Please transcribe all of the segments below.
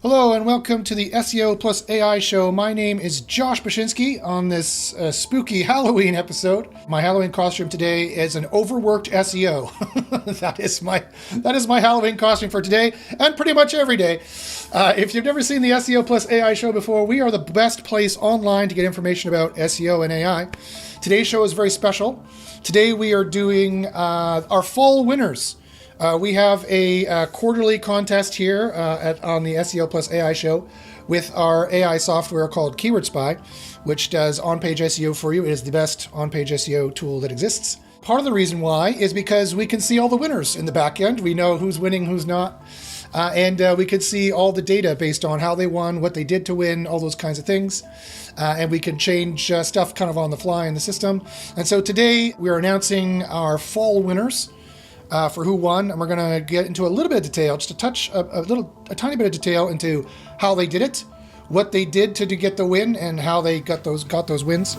Hello and welcome to the SEO plus AI show. My name is Josh Bashinsky on this spooky Halloween episode. My Halloween costume today is an overworked SEO. that is my Halloween costume for today and pretty much every day. If you've never seen the SEO plus AI show before, we are the best place online to get information about SEO and AI. Today's show is very special. Today we are doing our fall winners. We have a quarterly contest here on the SEO plus AI show with our AI software called Keyword Spy, which does on-page SEO for you. It is the best on-page SEO tool that exists. Part of the reason why is because we can see all the winners in the back end. We know who's winning, who's not. And we can see all the data based on how they won, what they did to win, all those kinds of things. And we can change stuff kind of on the fly in the system. And so today we're announcing our fall winners. For who won, and we're going to get into a little bit of detail, just to touch a tiny bit of detail into how they did it, what they did to get the win, and how they got those wins.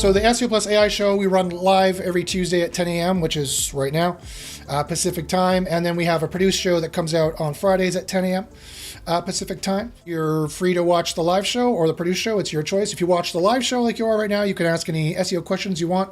So the SEO plus AI show, we run live every Tuesday at 10 a.m., which is right now, Pacific time, and then we have a produced show that comes out on Fridays at 10 a.m. Pacific time. You're free to watch the live show or the produced show. It's your choice. If you watch the live show like you are right now, you can ask any SEO questions you want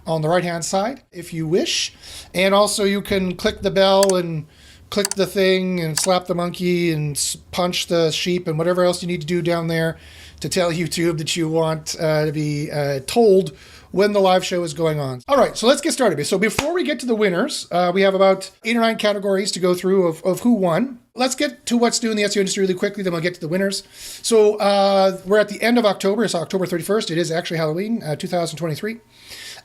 on the right-hand side, if you wish. And also you can click the bell and click the thing and slap the monkey and punch the sheep and whatever else you need to do down there to tell YouTube that you want to be told when the live show is going on. All right, so let's get started. So before we get to the winners, we have about 8 or 9 categories to go through of who won. Let's get to what's new in the SEO industry really quickly, then we'll get to the winners. So we're at the end of October. It's October 31st. It is actually Halloween, 2023.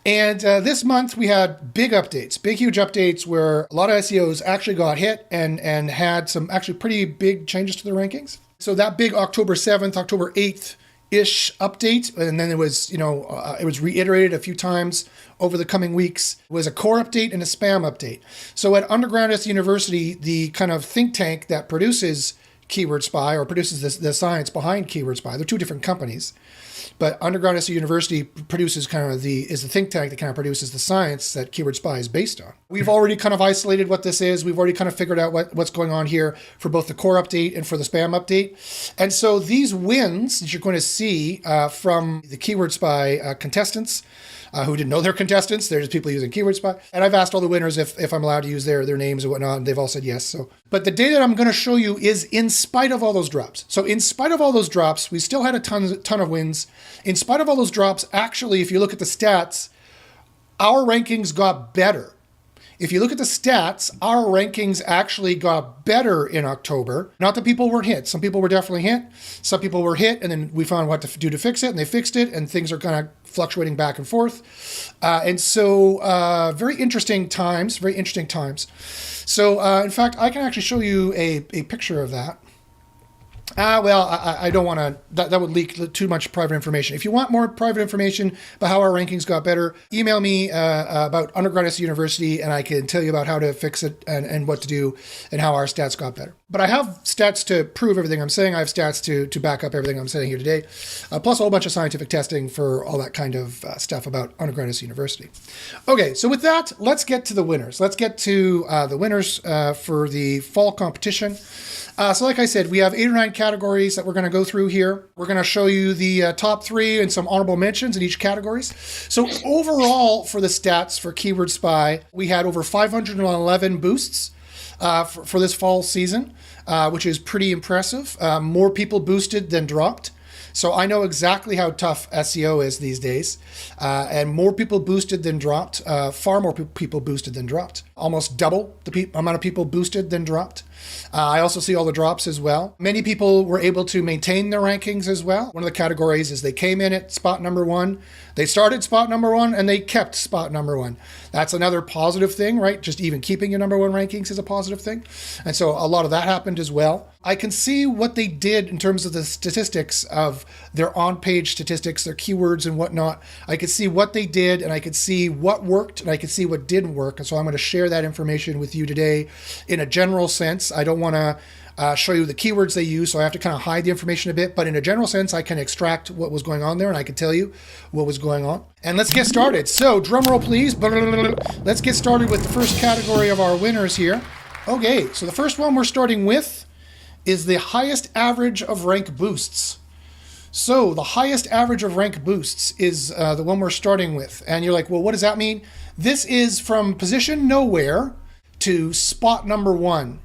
And this month we had big updates, big, huge updates where a lot of SEOs actually got hit and had some actually pretty big changes to their rankings. So that big October 7th, October 8th-ish update, and then it was, it was reiterated a few times over the coming weeks, was a core update and a spam update. So at Underground SEO University, the kind of think tank that produces Keyword Spy or produces the science behind Keyword Spy, they're two different companies. But Underground SEO University produces is the think tank that kind of produces the science that Keyword Spy is based on. We've already kind of isolated what this is. We've already kind of figured out what's going on here for both the core update and for the spam update. And so these wins that you're going to see from the Keyword Spy contestants, who didn't know they're contestants. They're just people using Keyword Spy. And I've asked all the winners if I'm allowed to use their names or whatnot, and they've all said yes. But the data that I'm going to show you is in spite of all those drops. So in spite of all those drops, we still had a ton of wins. In spite of all those drops, actually, if you look at the stats, our rankings got better. If you look at the stats, our rankings actually got better in October. Not that people weren't hit. Some people were definitely hit. Some people were hit, and then we found what to do to fix it, and they fixed it, and things are kind of fluctuating back and forth. And so very interesting times. So in fact, I can actually show you a picture of that. I don't want to, that would leak too much private information. If you want more private information about how our rankings got better, email me about Underground SEO University, and I can tell you about how to fix it and what to do and how our stats got better. But I have stats to prove everything I'm saying. I have stats to back up everything I'm saying here today, plus a whole bunch of scientific testing for all that kind of stuff about Underground SEO University. Okay, so with that, let's get to the winners. Let's get to the winners for the fall competition. So like I said, we have 8 or 9 categories that we're going to go through here. We're going to show you the top 3 and some honorable mentions in each categories. So overall for the stats for Keyword Spy, we had over 511 boosts for this fall season, which is pretty impressive. More people boosted than dropped. So I know exactly how tough SEO is these days. And more people boosted than dropped, far more people boosted than dropped. Almost double the amount of people boosted than dropped. I also see all the drops as well. Many people were able to maintain their rankings as well. One of the categories is they came in at spot number 1. They started spot number 1 and they kept spot number 1. That's another positive thing, right? Just even keeping your number 1 rankings is a positive thing. And so a lot of that happened as well. I can see what they did in terms of the statistics of their on-page statistics, their keywords and whatnot. I could see what they did, and I could see what worked, and I could see what didn't work. And so I'm going to share that information with you today in a general sense. I don't want to show you the keywords they use, so I have to kind of hide the information a bit. But in a general sense, I can extract what was going on there, and I can tell you what was going on. And let's get started. So drum roll, please. Let's get started with the first category of our winners here. Okay, so the first one we're starting with is the highest average of rank boosts. So the highest average of rank boosts is the one we're starting with. And you're like, well, what does that mean? This is from position nowhere to spot number one,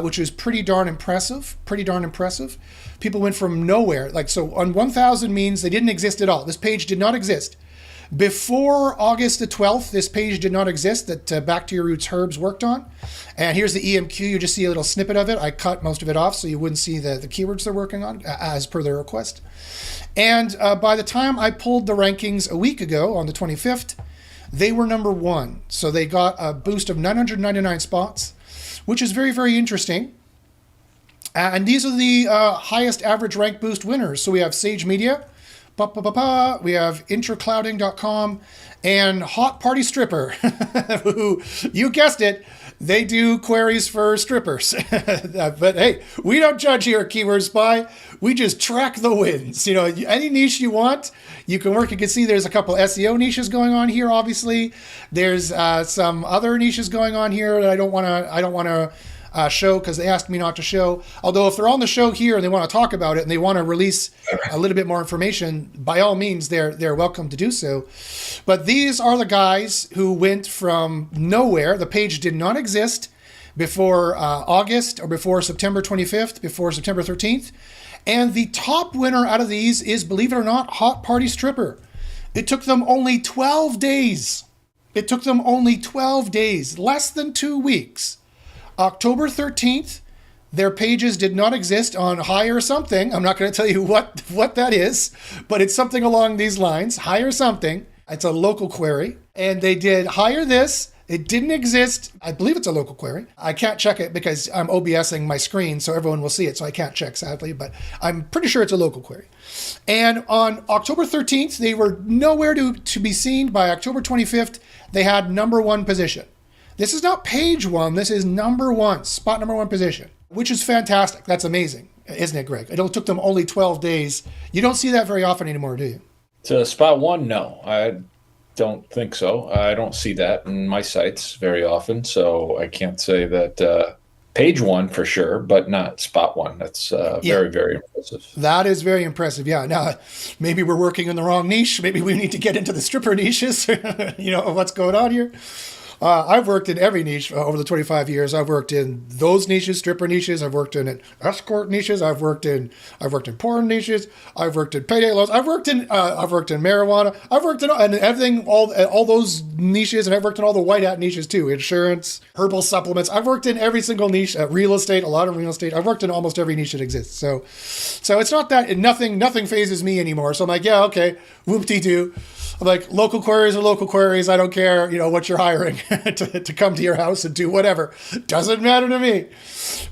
which is pretty darn impressive. Pretty darn impressive. People went from nowhere. Like, so on 1,000 means they didn't exist at all. This page did not exist. Before August the 12th, this page did not exist that Back to Your Roots Herbs worked on. And here's the EMQ. You just see a little snippet of it. I cut most of it off so you wouldn't see the keywords they're working on as per their request. And by the time I pulled the rankings a week ago on the 25th, they were number one. So they got a boost of 999 spots, which is very, very interesting. And these are the highest average rank boost winners. So we have Sage Media, we have intraclouding.com, and Hot Party Stripper, who, you guessed it, they do queries for strippers. But hey, we don't judge here at Keyword Spy. We just track the wins. You know, any niche you want, you can work. You can see there's a couple SEO niches going on here. Obviously, there's some other niches going on here that I don't want to show because they asked me not to show. Although if they're on the show here and they want to talk about it and they want to release a little bit more information, by all means, they're welcome to do so. But these are the guys who went from nowhere. The page did not exist before August or before September 25th, before September 13th. And the top winner out of these is, believe it or not, Hot Party Stripper. It took them only 12 days. It took them only 12 days, less than 2 weeks. October 13th, their pages did not exist on Hire Something. I'm not going to tell you what that is, but it's something along these lines. Hire Something. It's a local query. And they did Hire This. It didn't exist. I believe it's a local query. I can't check it because I'm OBSing my screen so everyone will see it. So I can't check, sadly, but I'm pretty sure it's a local query. And on October 13th, they were nowhere to be seen. By October 25th, they had number one position. This is not page one. This is number one, spot number one position, which is fantastic. That's amazing, isn't it, Greg? It took them only 12 days. You don't see that very often anymore, do you? To spot one, no, I don't think so. I don't see that in my sites very often, so I can't say that page one for sure, but not spot one. That's very, very impressive. That is very impressive. Yeah. Now, maybe we're working in the wrong niche. Maybe we need to get into the stripper niches. You know what's going on here. I've worked in every niche over the 25 years. I've worked in those niches, stripper niches. I've worked in escort niches. I've worked in porn niches. I've worked in payday loans. I've worked in marijuana. I've worked in everything, all those niches, and I've worked in all the white hat niches too. Insurance, herbal supplements. I've worked in every single niche. Real estate, a lot of real estate. I've worked in almost every niche that exists. So it's not that nothing phases me anymore. So I'm like, yeah, okay, whoop-de-doo. I'm like, local queries are local queries. I don't care, what you're hiring to come to your house and do whatever. Doesn't matter to me.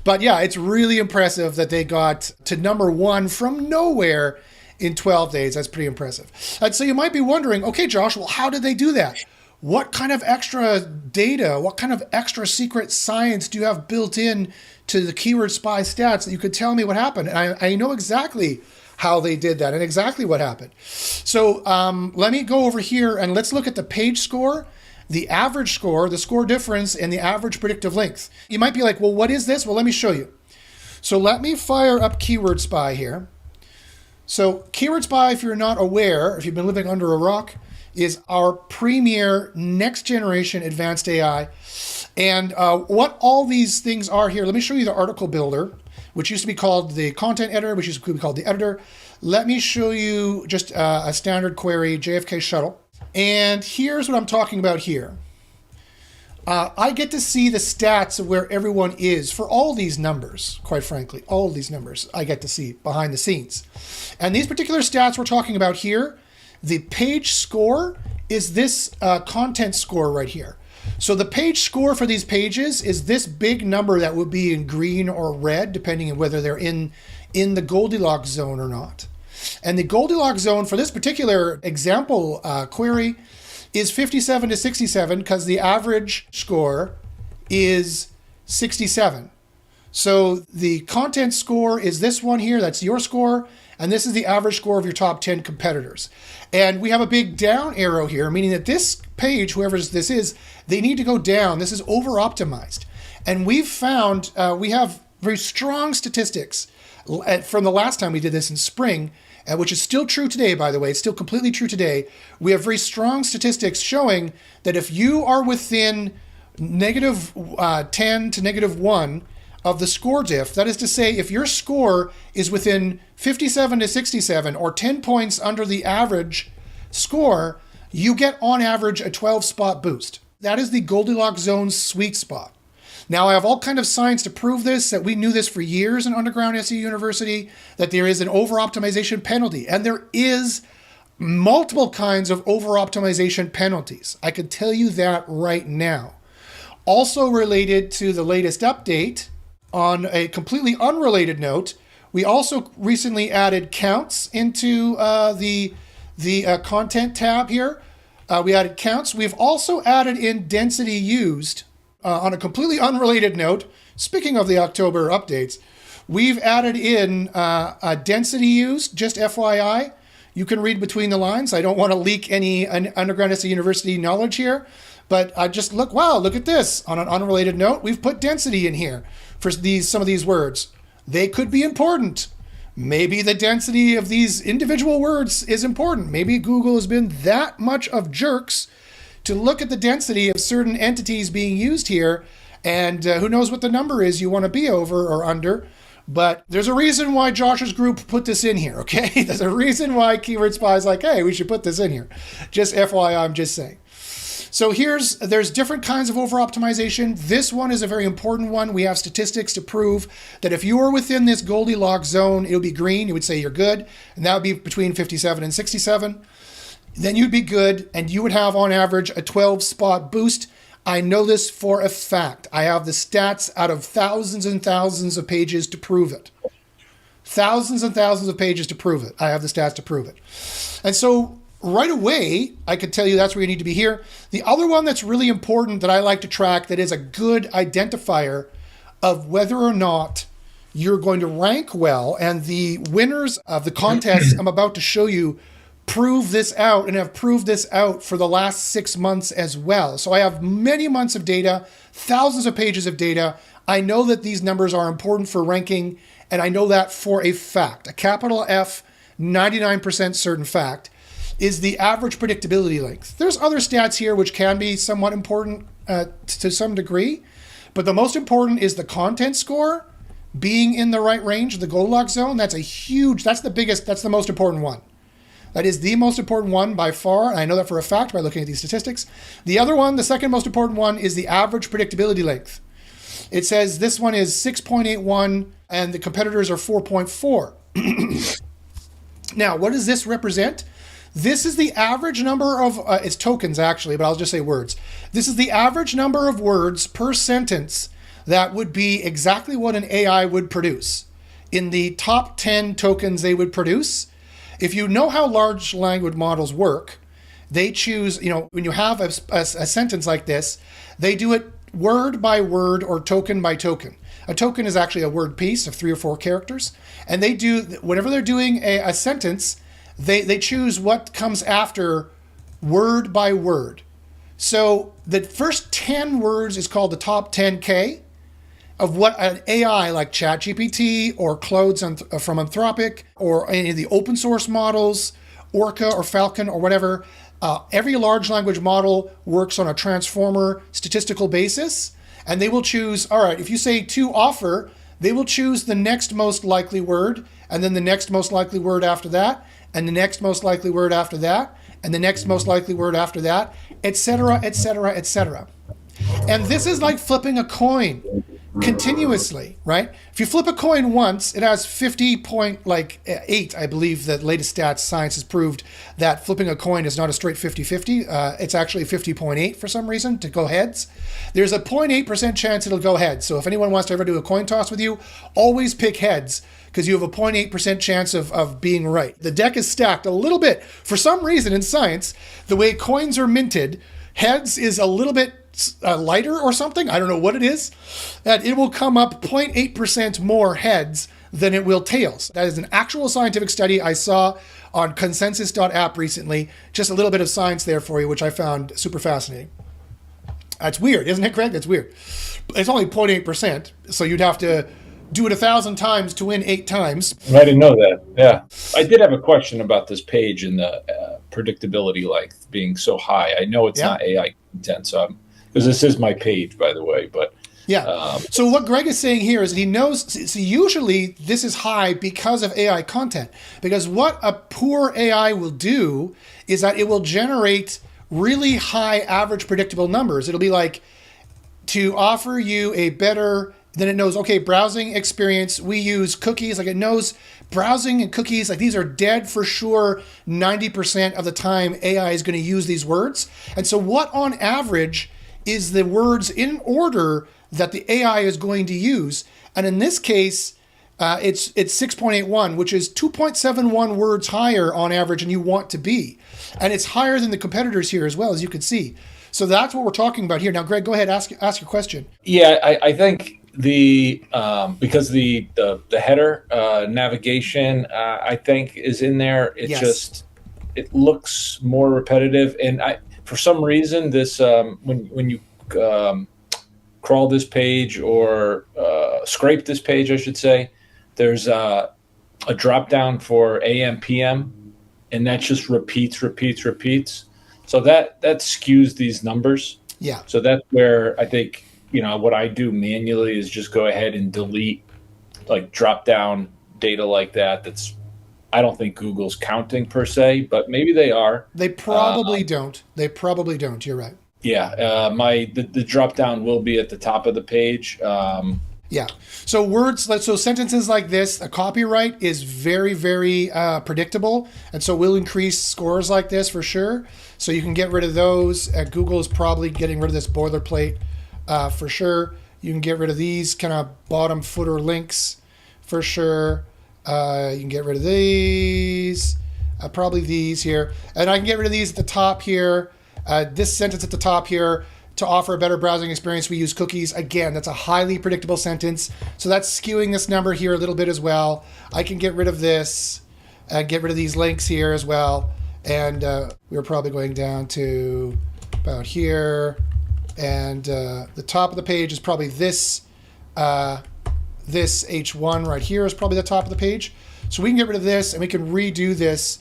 But yeah, it's really impressive that they got to number one from nowhere in 12 days. That's pretty impressive. And so you might be wondering, okay, Josh, well, how did they do that? What kind of extra data, what kind of extra secret science do you have built in to the Keyword Spy stats that you could tell me what happened? And I know exactly how they did that and exactly what happened. So let me go over here and let's look at the page score, the average score, the score difference, and the average predictive length. You might be like, well, what is this? Well, let me show you. So let me fire up Keyword Spy here. So Keyword Spy, if you're not aware, if you've been living under a rock, is our premier next generation advanced AI. And what all these things are here, let me show you the article builder, which used to be called the content editor, which used to be called the editor. Let me show you just a standard query, JFK shuttle. And here's what I'm talking about here. I get to see the stats of where everyone is for all these numbers, quite frankly. All of these numbers I get to see behind the scenes. And these particular stats we're talking about here, the page score is this content score right here. So the page score for these pages is this big number that would be in green or red, depending on whether they're in the Goldilocks zone or not. And the Goldilocks zone for this particular example query is 57 to 67 because the average score is 67. So the content score is this one here, that's your score, and this is the average score of your top 10 competitors. And we have a big down arrow here, meaning that this page, whoever this is, they need to go down. This is over-optimized. And we've found we have very strong statistics from the last time we did this in spring, which is still true today, by the way. It's still completely true today. We have very strong statistics showing that if you are within negative 10 to negative 1 of the score diff, that is to say, if your score is within 57 to 67 or 10 points under the average score, you get on average a 12-spot boost. That is the Goldilocks zone sweet spot. Now, I have all kind of science to prove this, that we knew this for years in Underground SEO University, that there is an over-optimization penalty. And there is multiple kinds of over-optimization penalties. I can tell you that right now. Also related to the latest update, on a completely unrelated note, we also recently added counts into the content tab here. We added counts. We've also added in density used. On a completely unrelated note, speaking of the October updates, we've added in a density used, just FYI. You can read between the lines. I don't want to leak any Underground SEO University knowledge here, but I just look at this. On an unrelated note, we've put density in here for some of these words. They could be important. Maybe the density of these individual words is important. Maybe Google has been that much of jerks to look at the density of certain entities being used here, and who knows what the number is you want to be over or under. But there's a reason why Josh's group put this in here, okay? There's a reason why Keyword Spy is like, hey, we should put this in here. Just FYI, I'm just saying. So there's different kinds of over-optimization. This one is a very important one. We have statistics to prove that if you are within this Goldilocks zone, it would be green. You would say you're good, and that would be between 57 and 67. Then you'd be good, and you would have on average a 12-spot boost. I know this for a fact. I have the stats out of thousands and thousands of pages to prove it. Thousands and thousands of pages to prove it. I have the stats to prove it. And so right away, I could tell you that's where you need to be here. The other one that's really important that I like to track that is a good identifier of whether or not you're going to rank well, and the winners of the contest I'm about to show you prove this out, and have proved this out for the last 6 months as well. So I have many months of data, thousands of pages of data. I know that these numbers are important for ranking, and I know that for a fact. A capital F, 99% certain fact, is the average predictability length. There's other stats here which can be somewhat important to some degree, but the most important is the content score being in the right range, the Goldilocks zone. That's the most important one. That is the most important one by far, and I know that for a fact by looking at these statistics. The other one, the second most important one, is the average predictability length. It says this one is 6.81 and the competitors are 4.4. Now, what does this represent? This is the average number of, it's tokens actually, but I'll just say words. This is the average number of words per sentence that would be exactly what an AI would produce. In the top 10 tokens they would produce, if you know how large language models work, they choose, when you have a sentence like this, they do it word by word or token by token. A token is actually a word piece of 3 or 4 characters. And they do, whenever they're doing a sentence, they choose what comes after word by word. So the first 10 words is called the top 10K of what an AI like ChatGPT or Claude's from Anthropic or any of the open source models, Orca or Falcon or whatever, every large language model works on a transformer statistical basis, and they will choose, all right, if you say to offer, they will choose the next most likely word, and then the next most likely word after that, and the next most likely word after that, and the next most likely word after that, etc., etc., etc. And this is like flipping a coin continuously, right? If you flip a coin once, it has 50.8, I believe that latest stats science has proved that flipping a coin is not a straight 50-50. It's actually 50.8 for some reason to go heads. There's a 0.8% chance it'll go heads. So if anyone wants to ever do a coin toss with you, always pick heads because you have a 0.8% chance of being right. The deck is stacked a little bit. For some reason in science, the way coins are minted, heads is a little bit lighter or something. I don't know what it is. That it will come up 0.8% more heads than it will tails. That is an actual scientific study I saw on consensus.app recently. Just a little bit of science there for you, which I found super fascinating. That's weird, isn't it, Craig? That's weird. it's only 0.8%. So you'd have to do it 1,000 times to win 8 times. I didn't know that. Yeah. I did have a question about this page and the predictability length being so high. I know it's not AI content, so because this is my page, by the way, but so what Greg is saying here is that he knows, so usually this is high because of AI content, because what a poor AI will do is that it will generate really high average predictable numbers. It'll be like, to offer you a better, then it knows, okay, browsing experience, we use cookies, like it knows browsing and cookies, like these are dead for sure 90% of the time AI is going to use these words. And so what on average is the words in order that the AI is going to use? And in this case, it's 6.81, which is 2.71 words higher on average than you want to be. And it's higher than the competitors here as well, as you can see. So that's what we're talking about here. Now, Greg, go ahead, ask your question. Yeah, I think because the header navigation I think is in there. It looks more repetitive, and for some reason this when you crawl this page or scrape this page, I should say, there's a drop down for AM PM, and that just repeats. So that skews these numbers. Yeah. So that's where I think, what I do manually is just go ahead and delete like drop down data like that. I don't think Google's counting per se, but maybe they are. They probably don't. You're right. Yeah. The drop down will be at the top of the page. Yeah. So sentences like this, a copyright is very, very predictable. And so we'll increase scores like this for sure. So you can get rid of those. Google is probably getting rid of this boilerplate for sure. You can get rid of these kind of bottom footer links for sure. You can get rid of these, probably these here. And I can get rid of these at the top here. This sentence at the top here, to offer a better browsing experience, we use cookies. Again, that's a highly predictable sentence. So that's skewing this number here a little bit as well. I can get rid of this and get rid of these links here as well. And we're probably going down to about here. And the top of the page is probably this H1 right here is probably the top of the page. So we can get rid of this and we can redo this,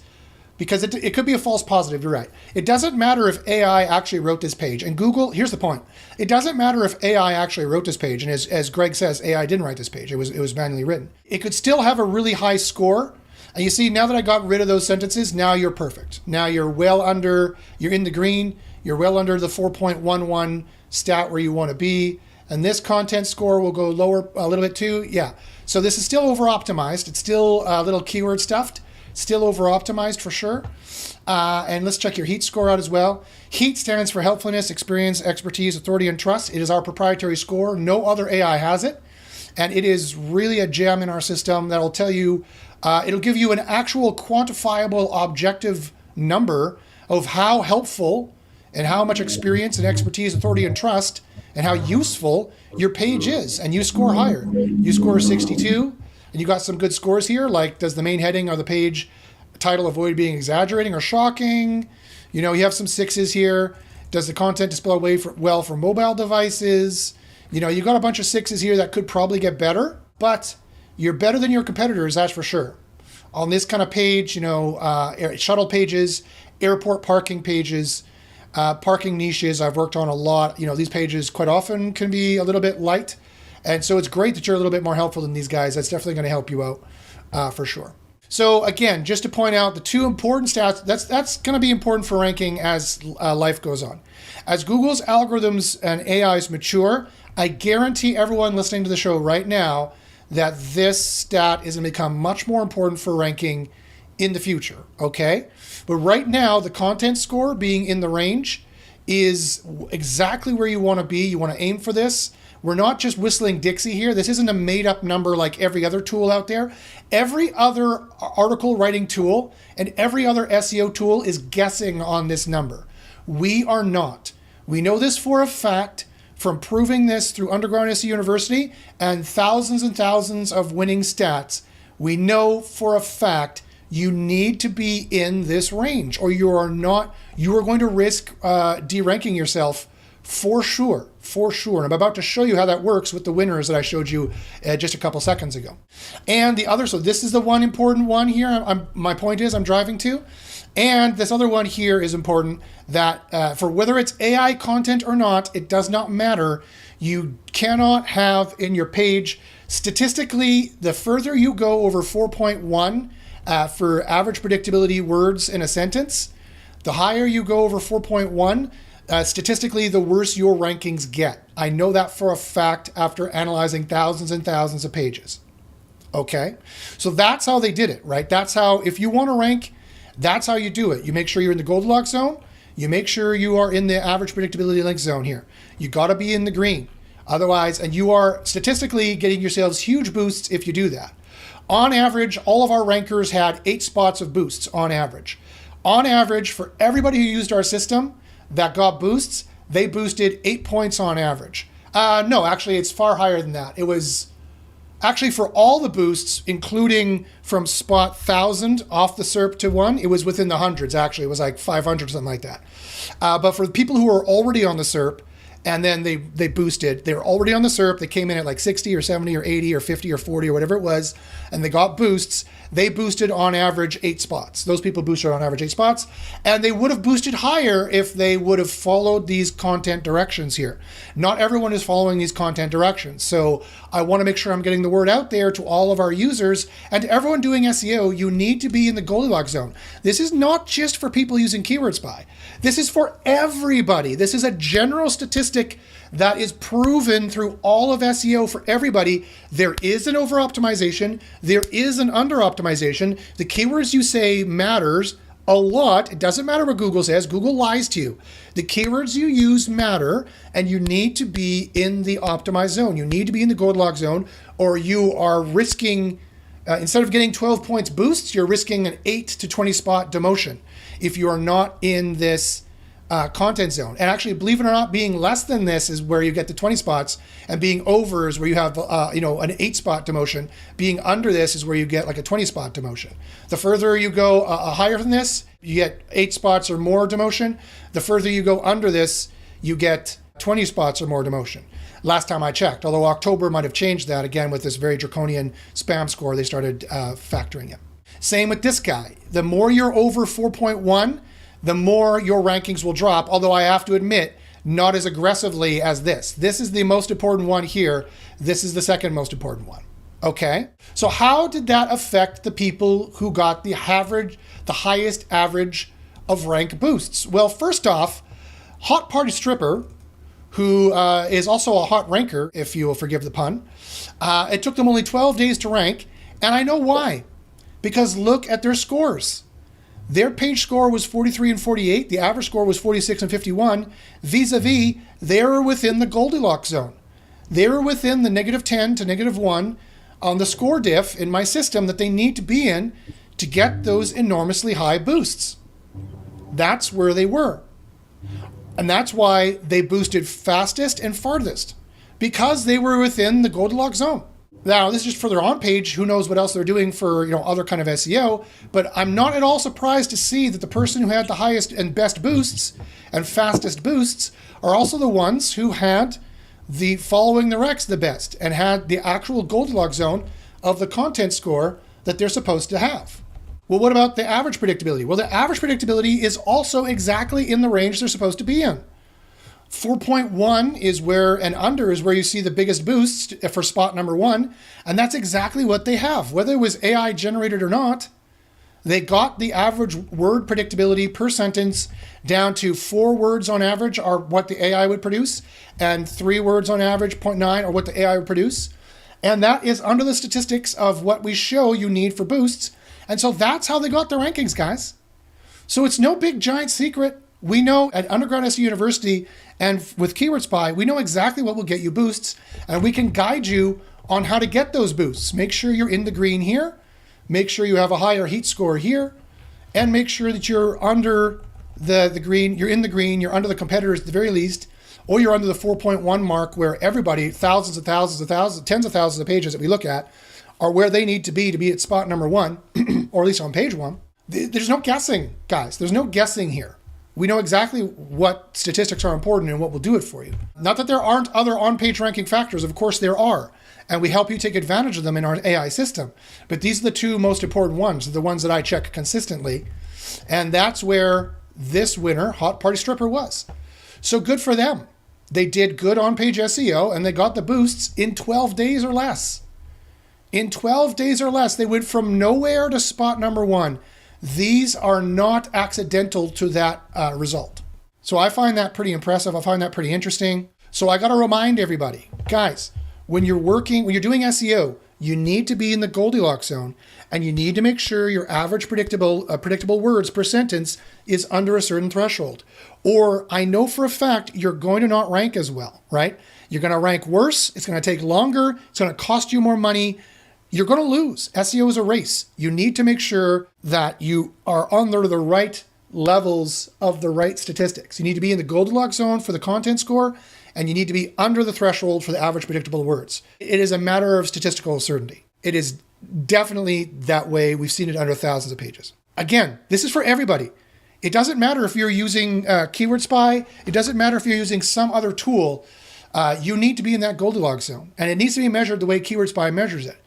because it could be a false positive. You're right. It doesn't matter if AI actually wrote this page. And Google, here's the point. It doesn't matter if AI actually wrote this page. And as Greg says, AI didn't write this page. It was manually written. It could still have a really high score. And you see, now that I got rid of those sentences, now you're perfect. Now you're in the green. You're well under the 4.11 stat where you want to be. And this content score will go lower a little bit too. Yeah. So this is still over-optimized. It's still a little keyword stuffed. Still over-optimized for sure. And let's check your HEAT score out as well. HEAT stands for helpfulness, experience, expertise, authority, and trust. It is our proprietary score. No other AI has it. And it is really a gem in our system that'll tell you, it'll give you an actual quantifiable objective number of how helpful and how much experience and expertise, authority, and trust, and how useful your page is. And you score higher. You score 62. And you got some good scores here, like does the main heading or the page title avoid being exaggerating or shocking? You have some 6s here. Does the content display well for mobile devices? You got a bunch of 6s here that could probably get better, but you're better than your competitors, that's for sure. On this kind of page, shuttle pages, airport parking pages, parking niches I've worked on a lot. These pages quite often can be a little bit light. And so it's great that you're a little bit more helpful than these guys. That's definitely going to help you out for sure. So again, just to point out the two important stats, that's going to be important for ranking as life goes on. As Google's algorithms and AIs mature, I guarantee everyone listening to the show right now that this stat is going to become much more important for ranking in the future, okay? But right now, the content score being in the range is exactly where you want to be. You want to aim for this. We're not just whistling Dixie here. This isn't a made-up number like every other tool out there. Every other article writing tool and every other SEO tool is guessing on this number. We are not. We know this for a fact from proving this through Underground SEO University and thousands of winning stats. We know for a fact you need to be in this range, or you are going to risk deranking yourself For sure, for sure. And I'm about to show you how that works with the winners that I showed you just a couple seconds ago. And the other, so this is the one important one here. My point is I'm driving to. And this other one here is important, that for whether it's AI content or not, it does not matter. You cannot have in your page, statistically, the further you go over 4.1 for average predictability words in a sentence, the higher you go over 4.1, statistically, the worse your rankings get. I know that for a fact after analyzing thousands and thousands of pages. Okay? So that's how they did it, right? That's how, if you want to rank, that's how you do it. You make sure you're in the Goldilocks zone. You make sure you are in the average predictability link zone here. You got to be in the green. Otherwise, and you are statistically getting yourselves huge boosts if you do that. On average, all of our rankers had 8 spots of boosts on average. On average, for everybody who used our system that got boosts, they boosted 8 points on average. No, actually, it's far higher than that. It was actually for all the boosts, including from spot 1,000 off the SERP to 1, it was within the hundreds, actually. It was like 500, something like that. But for the people who are already on the SERP, and then they boosted, they were already on the SERP, they came in at like 60 or 70 or 80 or 50 or 40 or whatever it was, and they got boosts. They boosted on average 8 spots. Those people boosted on average 8 spots, and they would have boosted higher if they would have followed these content directions here. Not everyone is following these content directions, so I want to make sure I'm getting the word out there to all of our users and to everyone doing SEO. You need to be in the Goldilocks zone. This is not just for people using Keyword Spy. This is for everybody. This is a general statistic that is proven through all of SEO for everybody. There is an over-optimization. There is an under-optimization. The keywords you say matters a lot. It doesn't matter what Google says. Google lies to you. The keywords you use matter, and you need to be in the optimized zone. You need to be in the Goldilocks zone, or you are risking, instead of getting 12 points boosts, you're risking an 8 to 20 spot demotion if you are not in this content zone. And actually, believe it or not, being less than this is where you get the 20 spots, and being over is where you have an 8 spot demotion. Being under this is where you get like a 20 spot demotion. The further you go higher than this, you get 8 spots or more demotion. The further you go under this, you get 20 spots or more demotion. Last time I checked, although October might have changed that again with this very draconian spam score, they started factoring it. Same with this guy. The more you're over 4.1, the more your rankings will drop, although I have to admit, not as aggressively as this. This is the most important one here. This is the second most important one. Okay? So how did that affect the people who got the highest average of rank boosts? Well, first off, Hot Party Stripper, who is also a hot ranker, if you will forgive the pun, it took them only 12 days to rank, and I know why. Because look at their scores. Their page score was 43 and 48. The average score was 46 and 51. Vis-a-vis, they were within the Goldilocks zone. They were within the -10 to -1 on the score diff in my system that they need to be in to get those enormously high boosts. That's where they were. And that's why they boosted fastest and farthest, because they were within the Goldilocks zone. Now, this is just for their on page. Who knows what else they're doing for other kind of SEO, but I'm not at all surprised to see that the person who had the highest and best boosts and fastest boosts are also the ones who had the following the recs the best and had the actual Goldilocks zone of the content score that they're supposed to have. Well, what about the average predictability? Well, the average predictability is also exactly in the range they're supposed to be in. 4.1 is where, and under is where you see the biggest boosts for spot number 1. And that's exactly what they have. Whether it was AI generated or not, they got the average word predictability per sentence down to 4 words on average are what the AI would produce, and 3 words on average, 0.9, are what the AI would produce. And that is under the statistics of what we show you need for boosts. And so that's how they got the rankings, guys. So it's no big giant secret. We know at Underground SEO University and with Keyword Spy, we know exactly what will get you boosts, and we can guide you on how to get those boosts. Make sure you're in the green here, make sure you have a higher heat score here, and make sure that you're under the green, you're in the green, you're under the competitors at the very least, or you're under the 4.1 mark where everybody, thousands and thousands and thousands, tens of thousands of pages that we look at, are where they need to be at spot number 1, or at least on page 1. There's no guessing, guys. There's no guessing here. we know exactly what statistics are important and what will do it for you. Not that there aren't other on-page ranking factors. Of course there are. And we help you take advantage of them in our AI system. But these are the two most important ones, the ones that I check consistently. And that's where this winner, Hot Party Stripper, was. So good for them. They did good on-page SEO and they got the boosts in 12 days or less. In 12 days or less, they went from nowhere to spot number one. These are not accidental to that result. So I find that pretty impressive. I find that pretty interesting. So I got to remind everybody, guys, when you're doing SEO, you need to be in the Goldilocks zone, and you need to make sure your average predictable words per sentence is under a certain threshold. Or I know for a fact you're going to not rank as well, right? You're going to rank worse. It's going to take longer. It's going to cost you more money. You're going to lose. SEO is a race. You need to make sure that you are under the right levels of the right statistics. You need to be in the Goldilocks zone for the content score, and you need to be under the threshold for the average predictable words. It is a matter of statistical certainty. It is definitely that way. We've seen it under thousands of pages. Again, this is for everybody. It doesn't matter if you're using Keyword Spy. It doesn't matter if you're using some other tool. You need to be in that Goldilocks zone, and it needs to be measured the way Keyword Spy measures it.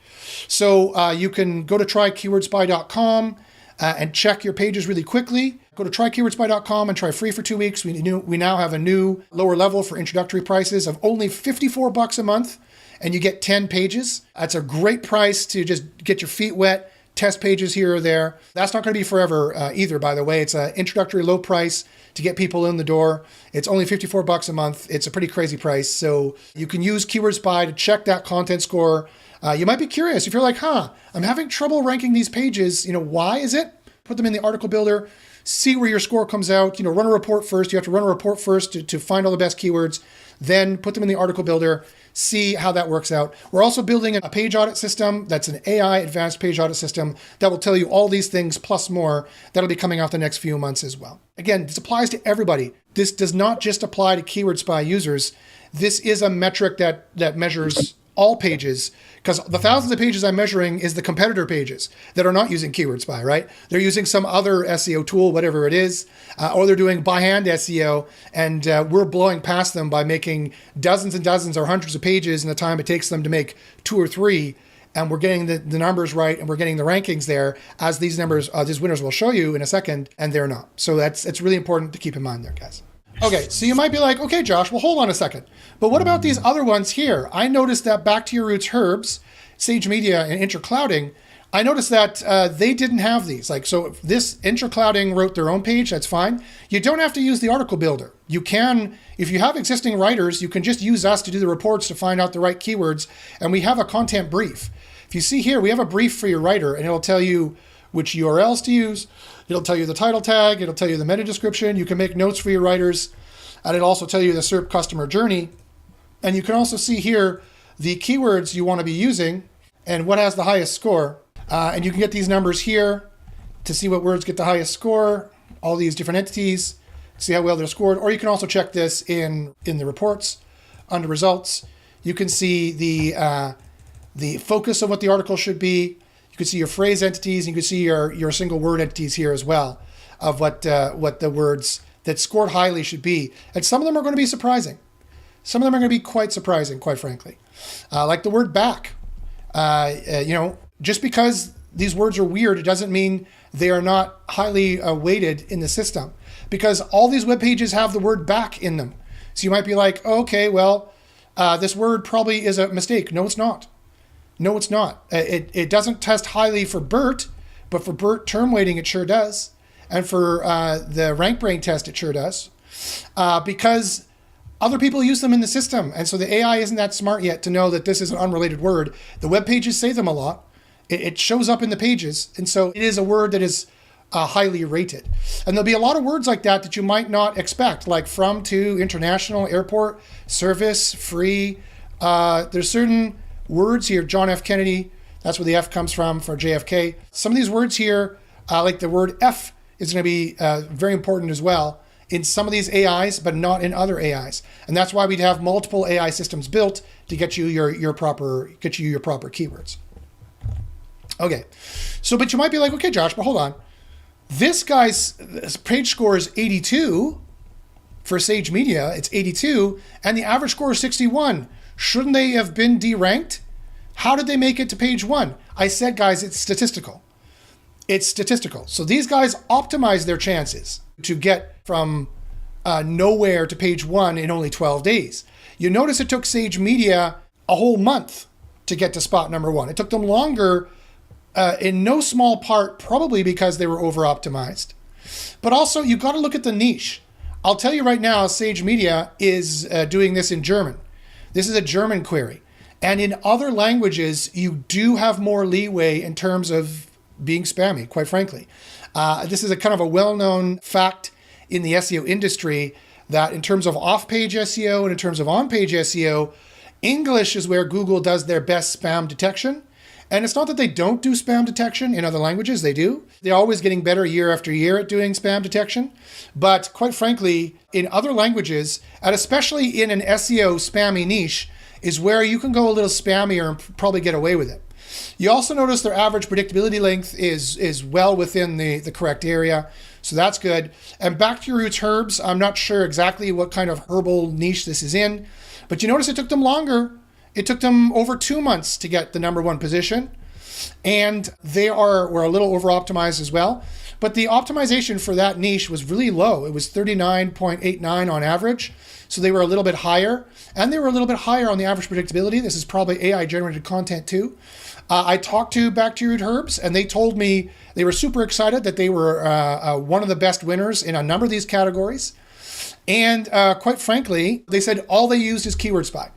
So you can go to trykeywordspy.com and check your pages really quickly. Go to trykeywordspy.com and try free for 2 weeks. We now have a new lower level for introductory prices of only $54 a month, and you get 10 pages. That's a great price to just get your feet wet, test pages here or there. That's not going to be forever either, by the way. It's an introductory low price to get people in the door. It's only $54 a month. It's a pretty crazy price. So you can use Keyword Spy to check that content score. You might be curious if you're like, I'm having trouble ranking these pages. Why is it? Put them in the article builder, see where your score comes out. Run a report first. You have to run a report first to find all the best keywords, then put them in the article builder, see how that works out. We're also building a page audit system that's an AI advanced page audit system that will tell you all these things plus more. That'll be coming out the next few months as well. Again, this applies to everybody. This does not just apply to Keyword Spy users. This is a metric that measures all pages, because the thousands of pages I'm measuring is the competitor pages that are not using Keyword Spy, right? They're using some other SEO tool, whatever it is, or they're doing by hand SEO, and we're blowing past them by making dozens and dozens or hundreds of pages in the time it takes them to make 2 or 3, and we're getting the numbers right, and we're getting the rankings there, as these numbers, these winners will show you in a second, and they're not. So it's really important to keep in mind there, guys. Okay, so you might be like, okay, Josh, well, hold on a second. But what about these other ones here? I noticed that Back to Your Roots Herbs, Sage Media, and Interclouding, I noticed that they didn't have these. So if this Interclouding wrote their own page, that's fine. You don't have to use the article builder. You can, if you have existing writers, you can just use us to do the reports to find out the right keywords. And we have a content brief. If you see here, we have a brief for your writer, and it'll tell you which URLs to use. It'll tell you the title tag. It'll tell you the meta description. You can make notes for your writers. And it'll also tell you the SERP customer journey. And you can also see here the keywords you want to be using and what has the highest score. And you can get these numbers here to see what words get the highest score, all these different entities, see how well they're scored. Or you can also check this in the reports under results. You can see the focus of what the article should be. You can see your phrase entities, and you can see your single word entities here as well of what the words that scored highly should be. And some of them are going to be surprising. Some of them are going to be quite surprising, quite frankly. Like the word back. Just because these words are weird, it doesn't mean they are not highly weighted in the system, because all these web pages have the word back in them. So you might be like, oh, okay, well, this word probably is a mistake. No, it's not. No, it's not. It doesn't test highly for BERT, but for BERT term weighting, it sure does. And for the rank brain test, it sure does. Because other people use them in the system. And so the AI isn't that smart yet to know that this is an unrelated word. The web pages say them a lot. It shows up in the pages. And so it is a word that is highly rated. And there'll be a lot of words like that you might not expect, like from, to, international, airport, service, free. There's certain words here, John F. Kennedy, that's where the F comes from for JFK. Some of these words here, like the word F, is going to be very important as well in some of these AIs, but not in other AIs. And that's why we'd have multiple AI systems built to get you your proper keywords. Okay, so but you might be like, okay, Josh, but hold on. This guy's page score is 82 for Sage Media. It's 82, and the average score is 61. Shouldn't they have been deranked? How did they make it to page 1? I said, guys, it's statistical. It's statistical. So these guys optimize their chances to get from nowhere to page 1 in only 12 days. You notice it took Sage Media a whole month to get to spot number 1. It took them longer, in no small part, probably because they were over-optimized. But also, you've got to look at the niche. I'll tell you right now, Sage Media is doing this in German. This is a German query. And in other languages, you do have more leeway in terms of being spammy, quite frankly. This is a kind of a well-known fact in the SEO industry that in terms of off-page SEO and in terms of on-page SEO, English is where Google does their best spam detection. And it's not that they don't do spam detection in other languages, they do. They're always getting better year after year at doing spam detection. But quite frankly, in other languages, and especially in an SEO spammy niche, is where you can go a little spammier and probably get away with it. You also notice their average predictability length is well within the correct area. So that's good. And back to your roots herbs, I'm not sure exactly what kind of herbal niche this is in, but you notice it took them longer. It took them over 2 months to get the number 1 position. And were a little over-optimized as well. But the optimization for that niche was really low. It was 39.89 on average. So they were a little bit higher. And they were a little bit higher on the average predictability. This is probably AI-generated content too. I talked to Back to Your Root Herbs, and they told me they were super excited that they were one of the best winners in a number of these categories. And quite frankly, they said all they used is Keyword Spy.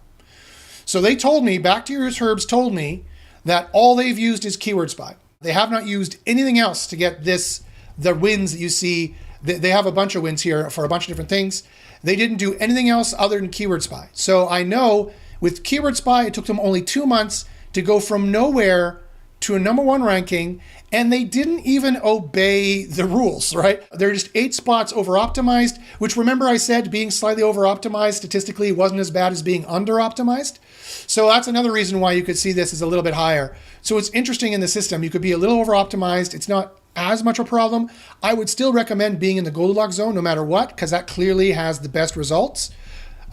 So they told me, Back to Your Root Herbs told me that all they've used is Keyword Spy. They have not used anything else to get the wins that you see. They have a bunch of wins here for a bunch of different things. They didn't do anything else other than Keyword Spy. So I know with Keyword Spy, it took them only 2 months to go from nowhere to a number 1 ranking, and they didn't even obey the rules, right? They're just 8 spots over-optimized, which remember I said being slightly over-optimized statistically wasn't as bad as being under-optimized. So that's another reason why you could see this as a little bit higher. So it's interesting in the system. You could be a little over-optimized. It's not as much a problem. I would still recommend being in the Goldilocks zone no matter what, because that clearly has the best results.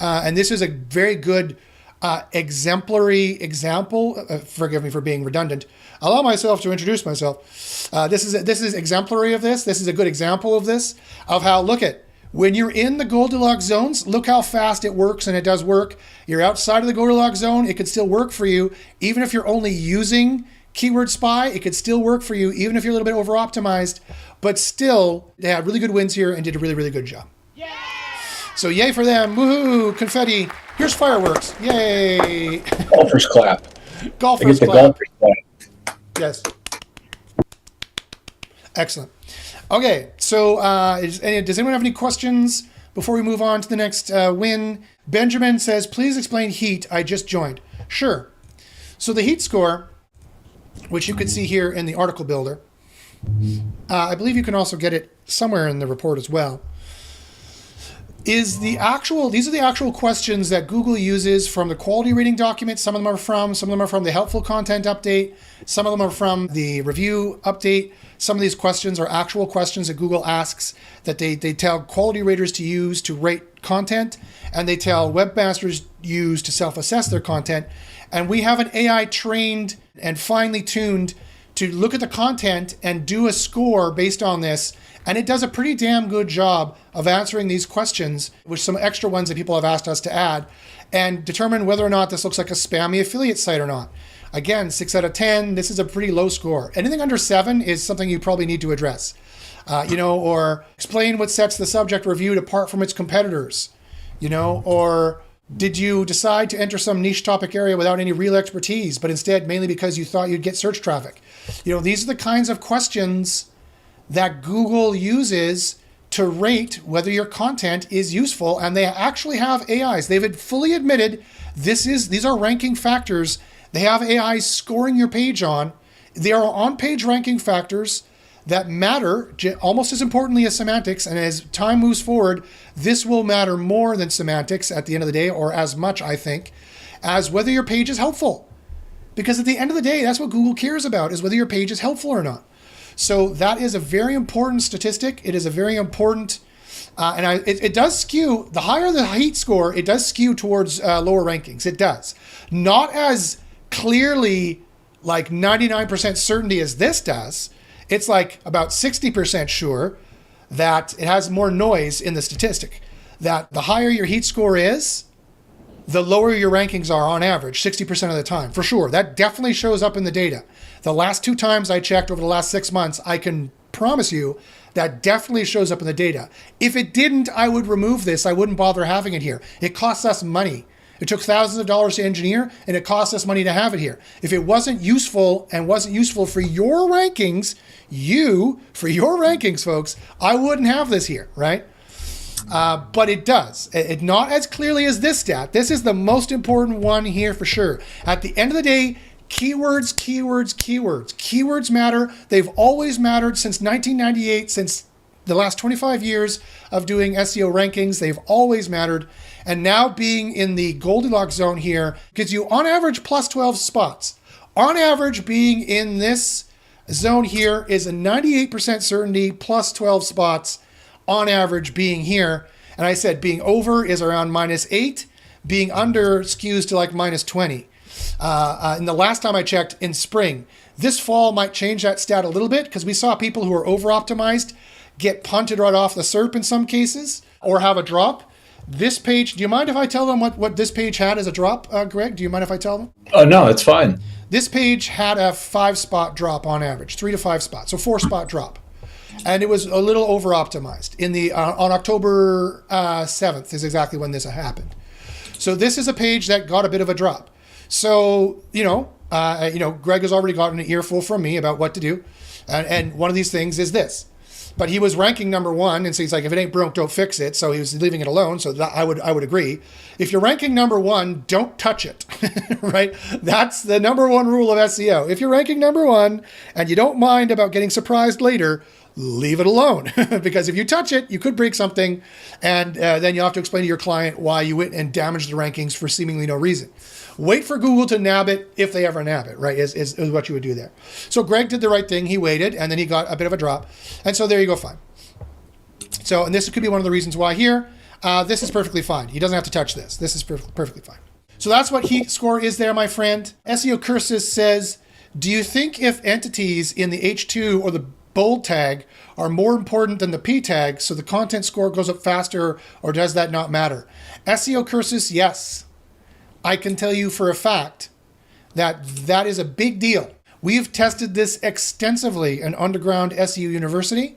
And this is a very good exemplary example. Forgive me for being redundant. Allow myself to introduce myself. This is exemplary of this. This is a good example of this, of how, look at, when you're in the Goldilocks zones, look how fast it works, and it does work. You're outside of the Goldilocks zone, it could still work for you. Even if you're only using Keyword Spy, it could still work for you, even if you're a little bit over-optimized. But still, they had really good wins here and did a really, really good job. Yeah! So yay for them. Woohoo! Confetti. Here's fireworks. Yay! Golfers clap. Golfers clap. Golfers clap. Yes. Excellent. Okay, so does anyone have any questions before we move on to the next win? Benjamin says, please explain HEAT. I just joined. Sure. So the HEAT score, which you can see here in the article builder, I believe you can also get it somewhere in the report as well, these are the actual questions that Google uses from the quality rating document. Some of them are from the helpful content update. Some of them are from the review update. Some of these questions are actual questions that Google asks that they tell quality raters to use to rate content, and they tell webmasters use to self-assess their content. And we have an AI trained and finely tuned to look at the content and do a score based on this. And it does a pretty damn good job of answering these questions with some extra ones that people have asked us to add and determine whether or not this looks like a spammy affiliate site or not. Again, 6 out of 10, this is a pretty low score. Anything under 7 is something you probably need to address. Or explain what sets the subject reviewed apart from its competitors, or did you decide to enter some niche topic area without any real expertise, but instead mainly because you thought you'd get search traffic? These are the kinds of questions that Google uses to rate whether your content is useful, and they actually have AIs. They've fully admitted these are ranking factors. They have AIs scoring your page on. They are on-page ranking factors that matter almost as importantly as semantics, and as time moves forward, this will matter more than semantics at the end of the day, or as much, I think, as whether your page is helpful. Because at the end of the day, that's what Google cares about, is whether your page is helpful or not. So that is a very important statistic. It is a very important, it does skew, the higher the heat score, it does skew towards lower rankings. It does. Not as clearly like 99% certainty as this does. It's like about 60% sure that it has more noise in the statistic. That the higher your heat score is, the lower your rankings are on average, 60% of the time, for sure. That definitely shows up in the data. The last 2 times I checked over the last 6 months, I can promise you that definitely shows up in the data. If it didn't, I would remove this. I wouldn't bother having it here. It costs us money. It took thousands of dollars to engineer, and it costs us money to have it here. If it wasn't useful and wasn't useful for your rankings, folks, I wouldn't have this here, right? But it does. It not as clearly as this stat. This is the most important one here for sure. At the end of the day, keywords, keywords, keywords. Keywords matter. They've always mattered since 1998, since the last 25 years of doing SEO rankings. They've always mattered. And now being in the Goldilocks zone here gives you on average plus 12 spots. On average, being in this zone here is a 98% certainty plus 12 spots. On average being here, and I said being over is around -8, being under skews to like -20. And the last time I checked in spring, this fall might change that stat a little bit because we saw people who are over optimized get punted right off the SERP in some cases or have a drop. This page, do you mind if I tell them what this page had as a drop, Greg? Do you mind if I tell them? Oh, no, it's fine. This page had a 5-spot drop on average, 3 to 5 spots, so 4-spot drop. And it was a little over optimized in the on October 7th is exactly when this happened. So this is a page that got a bit of a drop. So Greg has already gotten an earful from me about what to do, and one of these things is this. But he was ranking number 1, and so he's like, if it ain't broke, don't fix it. So he was leaving it alone. So that I would agree. If you're ranking number 1, don't touch it, right? That's the number 1 rule of SEO. If you're ranking number 1 and you don't mind about getting surprised later, leave it alone. Because if you touch it, you could break something, and then you'll have to explain to your client why you went and damaged the rankings for seemingly no reason. Wait for Google to nab it if they ever nab it, right, is what you would do there. So Greg did the right thing. He waited, and then he got a bit of a drop. And so there you go, fine. So, and this could be one of the reasons why here, this is perfectly fine. He doesn't have to touch this. This is perfectly fine. So that's what heat score is there, my friend. SEO Cursus says, do you think if entities in the H2 or the bold tag are more important than the P tag, so the content score goes up faster, or does that not matter? SEO Cursus, yes. I can tell you for a fact that that is a big deal. We've tested this extensively in Underground SEO University,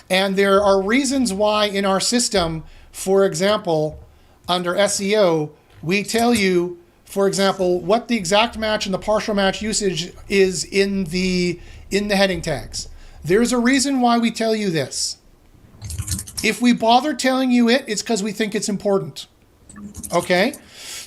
and there are reasons why in our system, for example, under SEO, we tell you, for example, what the exact match and the partial match usage is in the heading tags. There's a reason why we tell you this. If we bother telling you it, it's because we think it's important. Okay?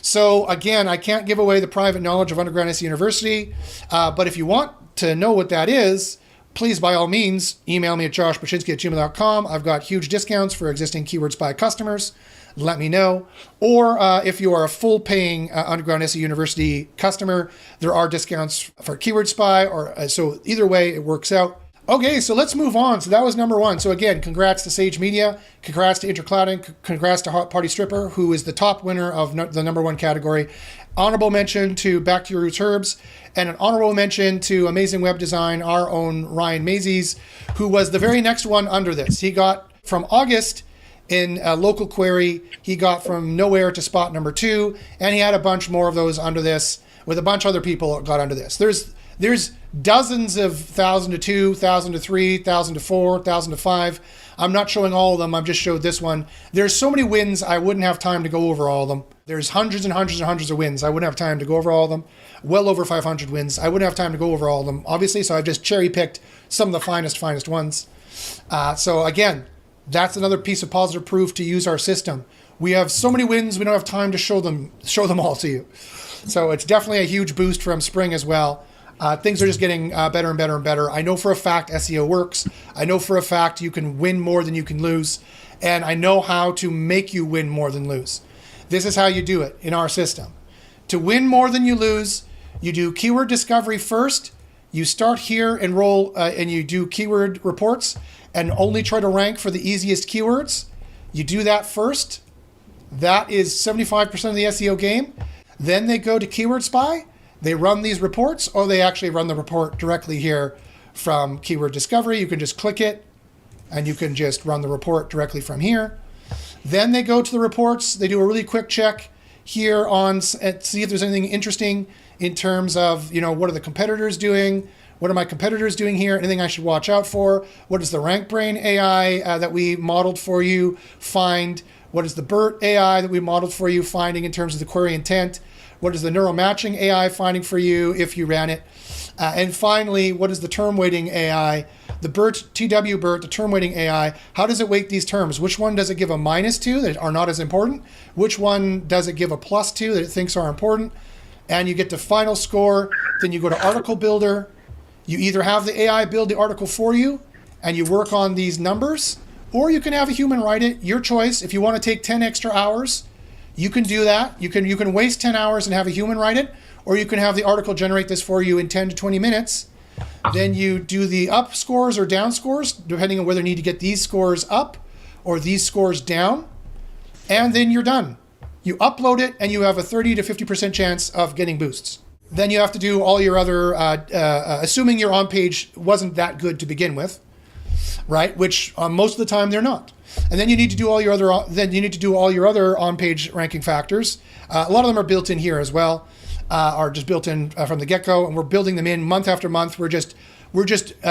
So again, I can't give away the private knowledge of Underground SEO University, but if you want to know what that is, please, by all means, email me at joshpachinski@gmail.com. I've got huge discounts for existing Keyword Spy customers. Let me know. Or if you are a full-paying Underground SEO University customer, there are discounts for Keyword Spy. So either way, it works out. Okay, so let's move on. So that was number 1. So again, congrats to Sage Media, congrats to Interclouding, congrats to Hot Party Stripper, who is the top winner of the number 1 category. Honorable mention to Back to Your Roots Herbs, and an honorable mention to Amazing Web Design, our own Ryan Mazies, who was the very next one under this. He got from August in a local query, he got from nowhere to spot number 2, and he had a bunch more of those under this, with a bunch of other people that got under this. There's dozens of 1,000 to 2, 1,000 to 3, 1,000 to 4, 1,000 to 5. I'm not showing all of them. I've just showed this one. There's so many wins, I wouldn't have time to go over all of them. There's hundreds and hundreds and hundreds of wins. I wouldn't have time to go over all of them. Well over 500 wins. I wouldn't have time to go over all of them, obviously, so I've just cherry-picked some of the finest ones. So again, that's another piece of positive proof to use our system. We have so many wins, we don't have time to show them all to you. So it's definitely a huge boost from spring as well. Things are just getting better and better and better. I know for a fact SEO works. I know for a fact you can win more than you can lose. And I know how to make you win more than lose. This is how you do it in our system. To win more than you lose, you do keyword discovery first, you start here and roll and you do keyword reports and only try to rank for the easiest keywords. You do that first. That is 75% of the SEO game. Then they go to Keyword Spy. They run these reports, or they actually run the report directly here from Keyword Discovery. You can just click it and you can just run the report directly from here. Then they go to the reports. They do a really quick check here on see if there's anything interesting in terms of, what are the competitors doing? What are my competitors doing here? Anything I should watch out for? What does the RankBrain AI that we modeled for you find? What is the BERT AI that we modeled for you finding in terms of the query intent? What is the neural matching AI finding for you if you ran it? And finally, what is the term weighting AI? The BERT, TW-BERT, the term weighting AI, how does it weight these terms? Which one does it give a minus to that are not as important? Which one does it give a plus to that it thinks are important? And you get the final score. Then you go to Article Builder. You either have the AI build the article for you and you work on these numbers, or you can have a human write it, your choice. If you want to take 10 extra hours, you can do that. You can waste 10 hours and have a human write it, or you can have the article generate this for you in 10 to 20 minutes. Then you do the up scores or down scores, depending on whether you need to get these scores up or these scores down. And then you're done. You upload it and you have a 30 to 50% chance of getting boosts. Then you have to do all your other, assuming your on page wasn't that good to begin with, right? Which most of the time they're not. And then you need to do all your other on-page ranking factors. A lot of them are built in here as well, are just built in from the get-go, and we're building them in month after month. We're just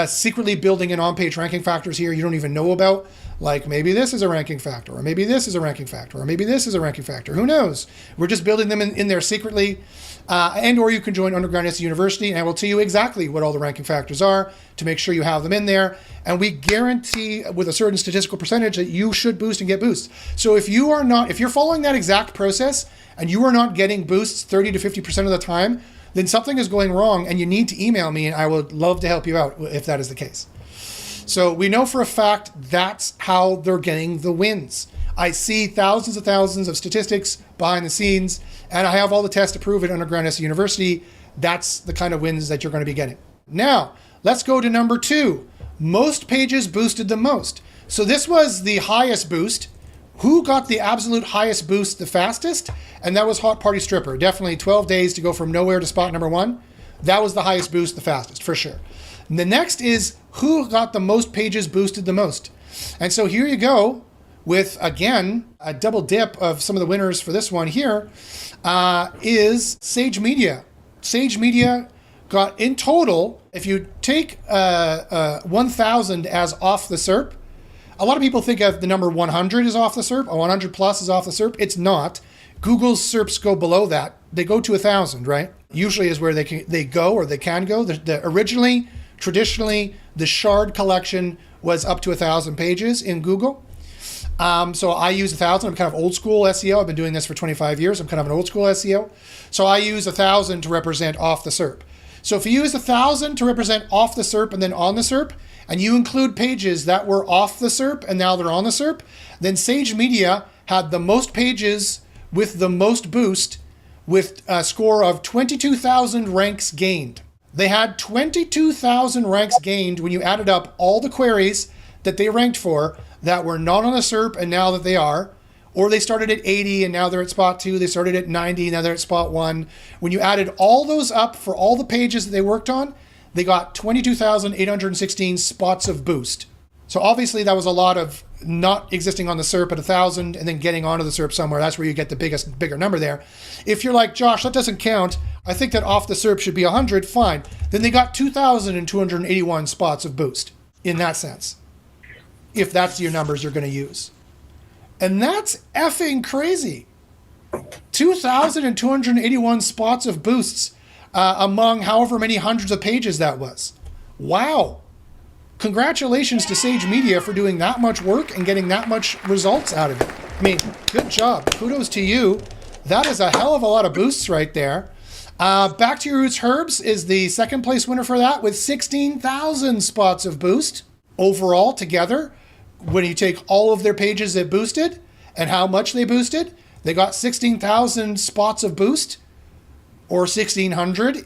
secretly building in on-page ranking factors here you don't even know about. Like maybe this is a ranking factor, or maybe this is a ranking factor, or maybe this is a ranking factor. Who knows? We're just building them in there secretly. And or you can join Underground SEO University, and I will tell you exactly what all the ranking factors are to make sure you have them in there. And we guarantee with a certain statistical percentage that you should boost and get boosts. So if you're following that exact process and you are not getting boosts 30 to 50% of the time, then something is going wrong and you need to email me, and I would love to help you out if that is the case. So we know for a fact that's how they're getting the wins. I see thousands of statistics behind the scenes, and I have all the tests to prove it Underground SEO University. That's the kind of wins that you're going to be getting. Now, let's go to number 2. Most pages boosted the most. So this was the highest boost. Who got the absolute highest boost the fastest? And that was Hot Party Stripper. Definitely 12 days to go from nowhere to spot number 1. That was the highest boost the fastest, for sure. And the next is who got the most pages boosted the most. And so here you go with, again, a double dip of some of the winners for this one here, is Sage Media. Sage Media got in total, if you take 1,000 as off the SERP, a lot of people think of the number 100 is off the SERP, or 100 plus is off the SERP. It's not. Google's SERPs go below that. They go to 1,000, right? Usually is where they can go. Originally, traditionally, the Shard collection was up to 1,000 pages in Google. So I use 1,000. I'm kind of old school SEO. I've been doing this for 25 years. I'm kind of an old school SEO. So I use 1,000 to represent off the SERP. So if you use 1,000 to represent off the SERP and then on the SERP, and you include pages that were off the SERP and now they're on the SERP, then Sage Media had the most pages with the most boost with a score of 22,000 ranks gained. They had 22,000 ranks gained when you added up all the queries that they ranked for that were not on the SERP and now that they are, or they started at 80 and now they're at spot 2, they started at 90, now they're at spot 1. When you added all those up for all the pages that they worked on, they got 22,816 spots of boost. So obviously that was a lot of not existing on the SERP at 1,000 and then getting onto the SERP somewhere. That's where you get the bigger number there. If you're like, Josh, that doesn't count. I think that off the SERP should be 100. Fine. Then they got 2,281 spots of boost in that sense, if that's your numbers you're going to use. And that's effing crazy. 2,281 spots of boosts among however many hundreds of pages that was. Wow. Congratulations to Sage Media for doing that much work and getting that much results out of it. I mean, good job. Kudos to you. That is a hell of a lot of boosts right there. Back to Your Roots Herbs is the second place winner for that with 16,000 spots of boost overall together. When you take all of their pages that boosted and how much they boosted, they got 16,000 spots of boost, or 1,600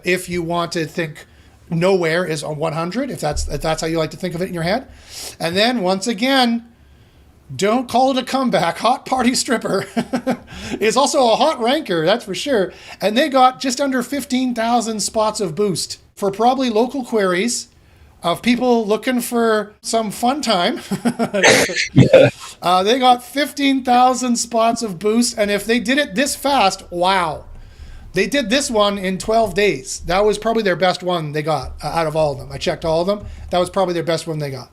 if you want to think nowhere is on 100, if that's how you like to think of it in your head. And then once again, don't call it a comeback. Hot Party Stripper is also a hot ranker, that's for sure. And they got just under 15,000 spots of boost for probably local queries of people looking for some fun time. They got 15,000 spots of boost. And if they did it this fast, wow. They did this one in 12 days. That was probably their best one they got out of all of them. I checked all of them. That was probably their best one they got.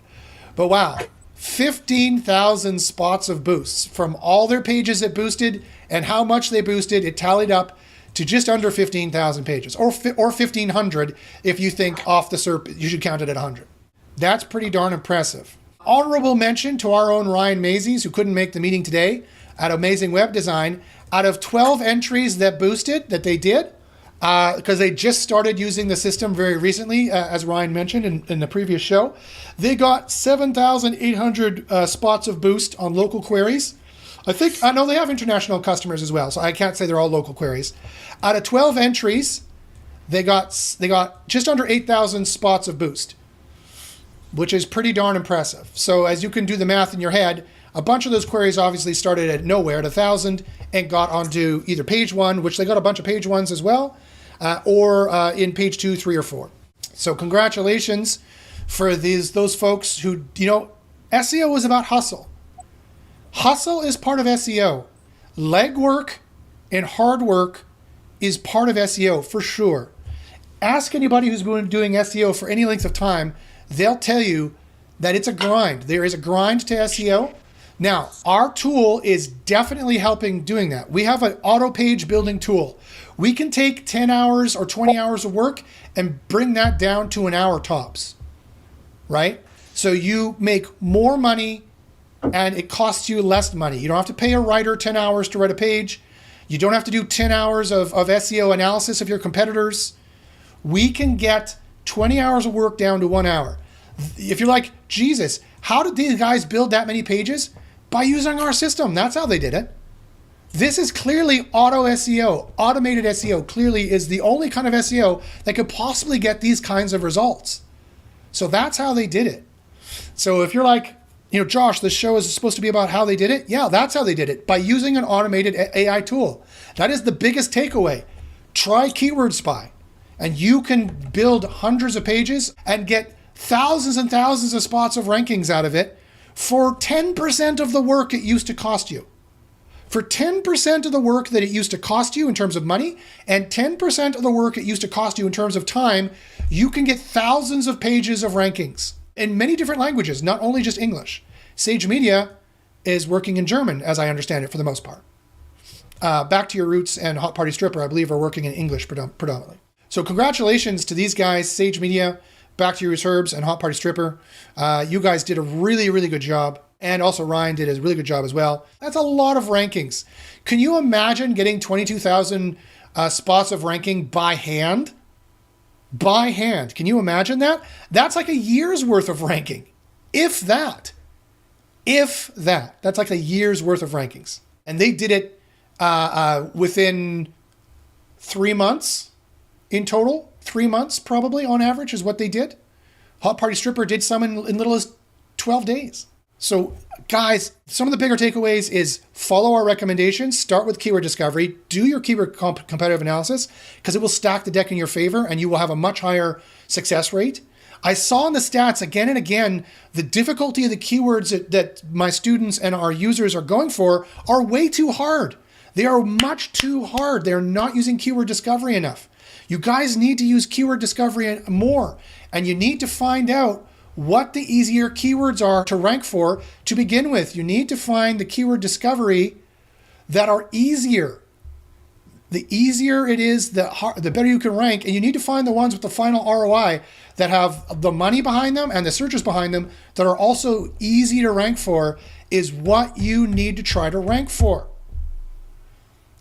But wow. 15,000 spots of boosts from all their pages that boosted and how much they boosted. It tallied up to just under 15,000 pages, or 1,500 if you think off the SERP, you should count it at 100. That's pretty darn impressive. Honorable mention to our own Ryan Mazies, who couldn't make the meeting today at Amazing Web Design. Out of 12 entries that boosted, that they did, because they just started using the system very recently, as Ryan mentioned in the previous show. They got 7,800 spots of boost on local queries. I know they have international customers as well, so I can't say they're all local queries. Out of 12 entries, they got just under 8,000 spots of boost, which is pretty darn impressive. So as you can do the math in your head, a bunch of those queries obviously started at nowhere at 1,000 and got onto either page 1, which they got a bunch of page 1s as well, or in page 2, 3, or 4. So congratulations for those folks who, SEO is about hustle. Hustle is part of SEO. Legwork and hard work is part of SEO for sure. Ask anybody who's been doing SEO for any length of time, they'll tell you that it's a grind. There is a grind to SEO. Now, our tool is definitely helping doing that. We have an auto page building tool. We can take 10 hours or 20 hours of work and bring that down to an hour tops, right? So you make more money and it costs you less money. You don't have to pay a writer 10 hours to write a page. You don't have to do 10 hours of SEO analysis of your competitors. We can get 20 hours of work down to 1 hour. If you're like, Jesus, how did these guys build that many pages? By using our system. That's how they did it. This is clearly auto SEO. Automated SEO clearly is the only kind of SEO that could possibly get these kinds of results. So that's how they did it. So if you're like, Josh, this show is supposed to be about how they did it. Yeah, that's how they did it, by using an automated AI tool. That is the biggest takeaway. Try Keyword Spy, and you can build hundreds of pages and get thousands and thousands of spots of rankings out of it for 10% of the work it used to cost you. For 10% of the work that it used to cost you in terms of money, and 10% of the work it used to cost you in terms of time, you can get thousands of pages of rankings in many different languages, not only just English. Sage Media is working in German, as I understand it, for the most part. Back to Your Roots and Hot Party Stripper, I believe, are working in English predominantly. So congratulations to these guys, Sage Media, Back to Your Roots Herbs, and Hot Party Stripper. You guys did a really, really good job. And also Ryan did a really good job as well. That's a lot of rankings. Can you imagine getting 22,000 spots of ranking by hand? By hand. Can you imagine that? That's like a year's worth of ranking. If that. That's like a year's worth of rankings. And they did it within 3 months in total. 3 months probably on average is what they did. Hot Party Stripper did some in little as 12 days. So guys, some of the bigger takeaways is follow our recommendations, start with keyword discovery, do your keyword competitive analysis, because it will stack the deck in your favor and you will have a much higher success rate. I saw in the stats again and again, the difficulty of the keywords that my students and our users are going for are way too hard. They are much too hard. They're not using keyword discovery enough. You guys need to use keyword discovery more, and you need to find out what the easier keywords are to rank for to begin with. You need to find the keyword discovery that are easier. The easier it is, the better you can rank, and you need to find the ones with the final ROI that have the money behind them and the searches behind them that are also easy to rank for is what you need to try to rank for.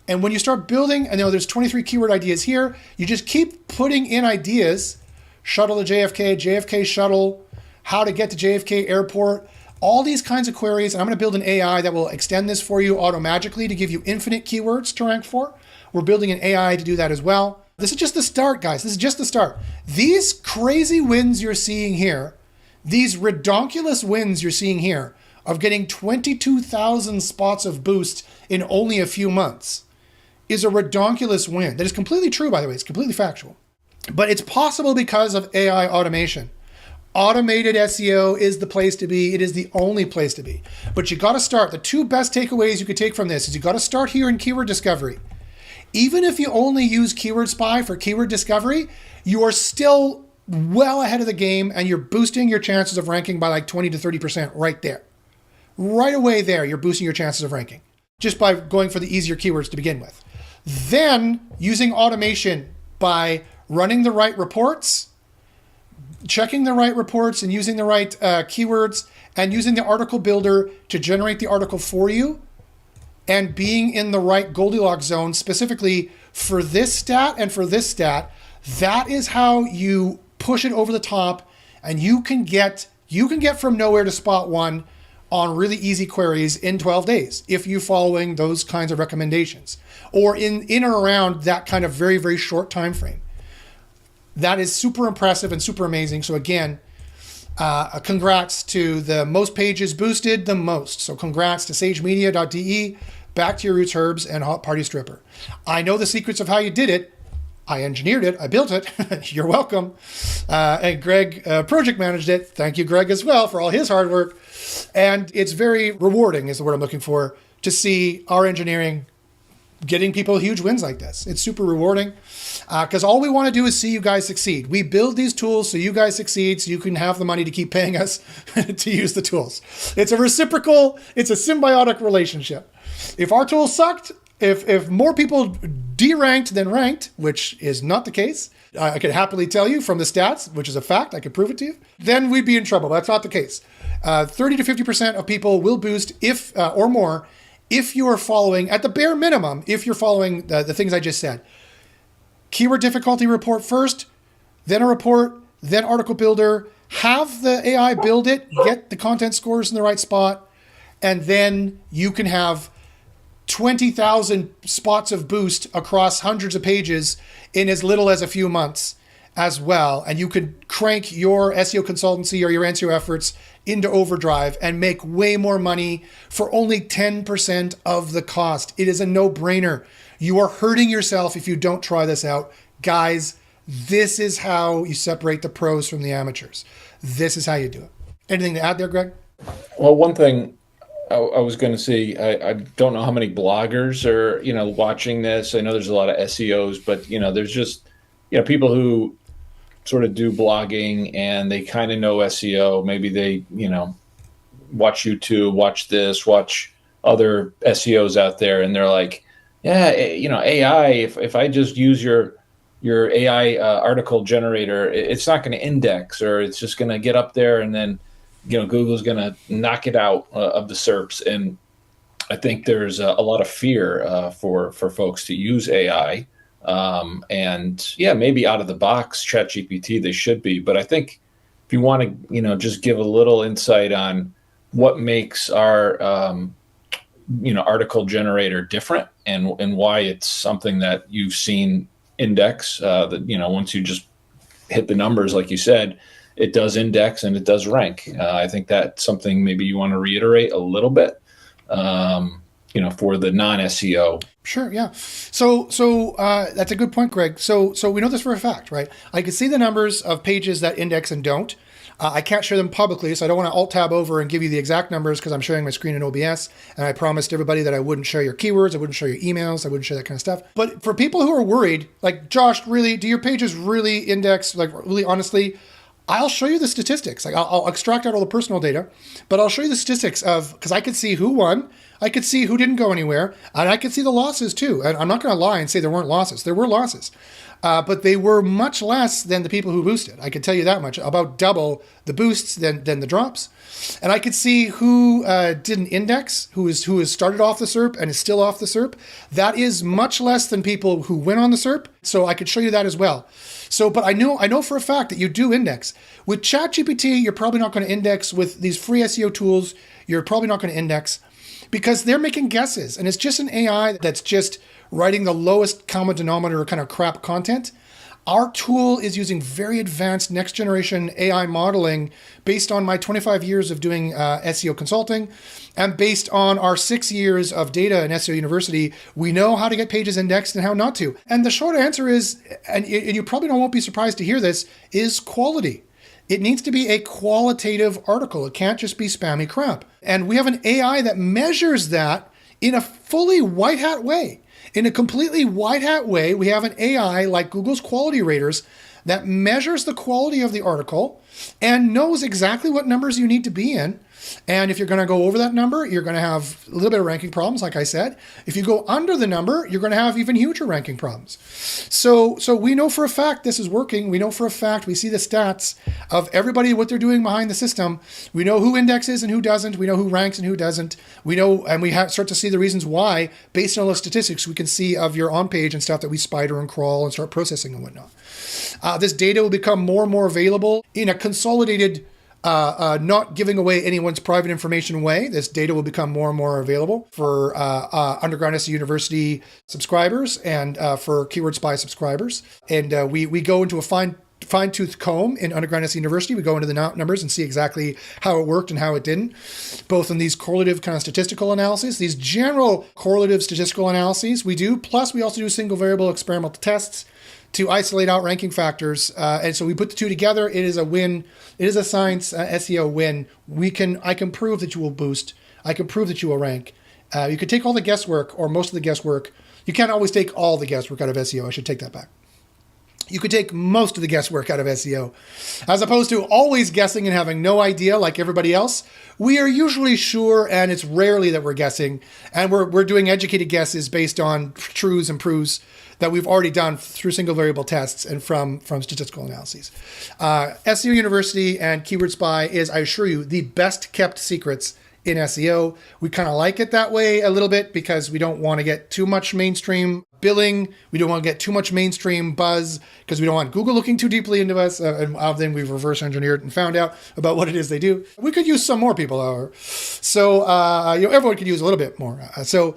And when you start building, I know there's 23 keyword ideas here, you just keep putting in ideas, shuttle to JFK, JFK shuttle, how to get to JFK airport, all these kinds of queries. And I'm going to build an AI that will extend this for you automagically to give you infinite keywords to rank for. We're building an AI to do that as well. This is just the start, guys. This is just the start. These crazy wins you're seeing here, these redonkulous wins you're seeing here of getting 22,000 spots of boost in only a few months is a redonkulous win. That is completely true, by the way. It's completely factual. But it's possible because of AI automation. Automated SEO is the place to be. It is the only place to be. But you got to start. The two best takeaways you could take from this is you got to start here in keyword discovery. Even if you only use Keyword Spy for keyword discovery, you are still well ahead of the game and you're boosting your chances of ranking by like 20 to 30% right there. Right away there, you're boosting your chances of ranking just by going for the easier keywords to begin with. Then using automation by running the right reports, checking the right reports and using the right keywords and using the article builder to generate the article for you and being in the right Goldilocks zone specifically for this stat and for this stat, that is how you push it over the top and you can get from nowhere to spot one on really easy queries in 12 days if you're following those kinds of recommendations or in or around that kind of very, very short time frame. That is super impressive and super amazing. So again, congrats to the most pages boosted the most. So congrats to sagemedia.de, Back to Your Roots Herbs, and Hot Party Stripper. I know the secrets of how you did it. I engineered it. I built it. You're welcome. And Greg project managed it. Thank you, Greg, as well, for all his hard work. And it's very rewarding, is the word I'm looking for, to see our engineering getting people huge wins like this. It's super rewarding because all we want to do is see you guys succeed. We build these tools so you guys succeed, so you can have the money to keep paying us to use the tools. It's a reciprocal, it's a symbiotic relationship. If our tools sucked, if more people deranked than ranked, which is not the case, I could happily tell you from the stats, which is a fact, I could prove it to you, then we'd be in trouble. That's not the case. 30 to 50% of people will boost if or more if you are following, at the bare minimum, if you're following the things I just said. Keyword difficulty report first, then a report, then article builder, have the AI build it, get the content scores in the right spot, and then you can have 20,000 spots of boost across hundreds of pages in as little as a few months as well. And you could crank your SEO consultancy or your SEO efforts into overdrive and make way more money for only 10% of the cost. It is a no-brainer. You are hurting yourself if you don't try this out. Guys, this is how you separate the pros from the amateurs. This is how you do it. Anything to add there, Greg? Well, one thing I was going to say, I don't know how many bloggers are, watching this. I know there's a lot of SEOs, but, there's just, people who sort of do blogging and they kind of know SEO. Maybe they, watch YouTube, watch this, watch other SEOs out there. And they're like, yeah, AI, if I just use your AI article generator, it's not going to index, or it's just going to get up there and then, Google's going to knock it out of the SERPs. And I think there's a lot of fear for folks to use AI. And yeah, maybe out of the box, ChatGPT, they should be. But I think if you want to, just give a little insight on what makes our, article generator different and why it's something that you've seen index, that, once you just hit the numbers, like you said, it does index and it does rank. I think that's something maybe you want to reiterate a little bit, for the non-SEO. Sure, yeah. So that's a good point, Greg. So we know this for a fact, right? I can see the numbers of pages that index and don't. I can't share them publicly, so I don't want to alt-tab over and give you the exact numbers because I'm sharing my screen in OBS, and I promised everybody that I wouldn't share your keywords, I wouldn't share your emails, I wouldn't share that kind of stuff. But for people who are worried, like, Josh, really, do your pages really index, like, really honestly? I'll show you the statistics. Like, I'll extract out all the personal data, but I'll show you the statistics of, because I could see who won, I could see who didn't go anywhere, and I could see the losses too. And I'm not going to lie and say there weren't losses. There were losses, but they were much less than the people who boosted. I can tell you that much, about double the boosts than the drops. And I could see who didn't index, who is started off the SERP and is still off the SERP. That is much less than people who went on the SERP. So I could show you that as well. So, but I know for a fact that you do index. With ChatGPT, you're probably not going to index. With these free SEO tools, you're probably not going to index. because they're making guesses, and it's just an AI that's just writing the lowest common denominator kind of crap content. Our tool is using very advanced next generation AI modeling based on my 25 years of doing SEO consulting, and based on our 6 years of data in SEO University. We know how to get pages indexed and how not to. And the short answer is, and you probably won't be surprised to hear this, is quality. It needs to be a qualitative article. It can't just be spammy crap. And we have an AI that measures that in a fully white hat way. In a completely white hat way, we have an AI like Google's quality raters that measures the quality of the article and knows exactly what numbers you need to be in. And if you're going to go over that number, you're going to have a little bit of ranking problems, like I said. If you go under the number, you're going to have even huger ranking problems. So we know for a fact this is working. We know for a fact, we see the stats of everybody, what they're doing behind the system. We know who indexes and who doesn't. We know who ranks and who doesn't. We know, and we start to see the reasons why, based on all the statistics we can see of your on-page and stuff that we spider and crawl and start processing and whatnot. This data will become more and more available in a consolidated, not giving away anyone's private information way. This data will become more and more available for Underground SEO University subscribers and for Keyword Spy subscribers. And we go into a fine-tooth comb in Underground SEO University. We go into the numbers and see exactly how it worked and how it didn't, both in these correlative kind of statistical analyses, these general correlative statistical analyses we do. Plus, we also do single variable experimental tests to isolate out ranking factors. And so we put the two together. It is a win. It is a science SEO win. I can prove that you will boost. I can prove that you will rank. You could take all the guesswork or most of the guesswork. You can't always take all the guesswork out of SEO. I should take that back. You could take most of the guesswork out of SEO, as opposed to always guessing and having no idea like everybody else. We are usually sure, and it's rarely that we're guessing, and we're doing educated guesses based on truths and proofs that we've already done through single variable tests and from statistical analyses. SEO University and Keyword Spy is, I assure you, the best kept secrets in SEO. We kind of like it that way a little bit because we don't want to get too much mainstream billing. We don't want to get too much mainstream buzz because we don't want Google looking too deeply into us. And then we've reverse engineered and found out about what it is they do. We could use some more people, however. So, everyone could use a little bit more. So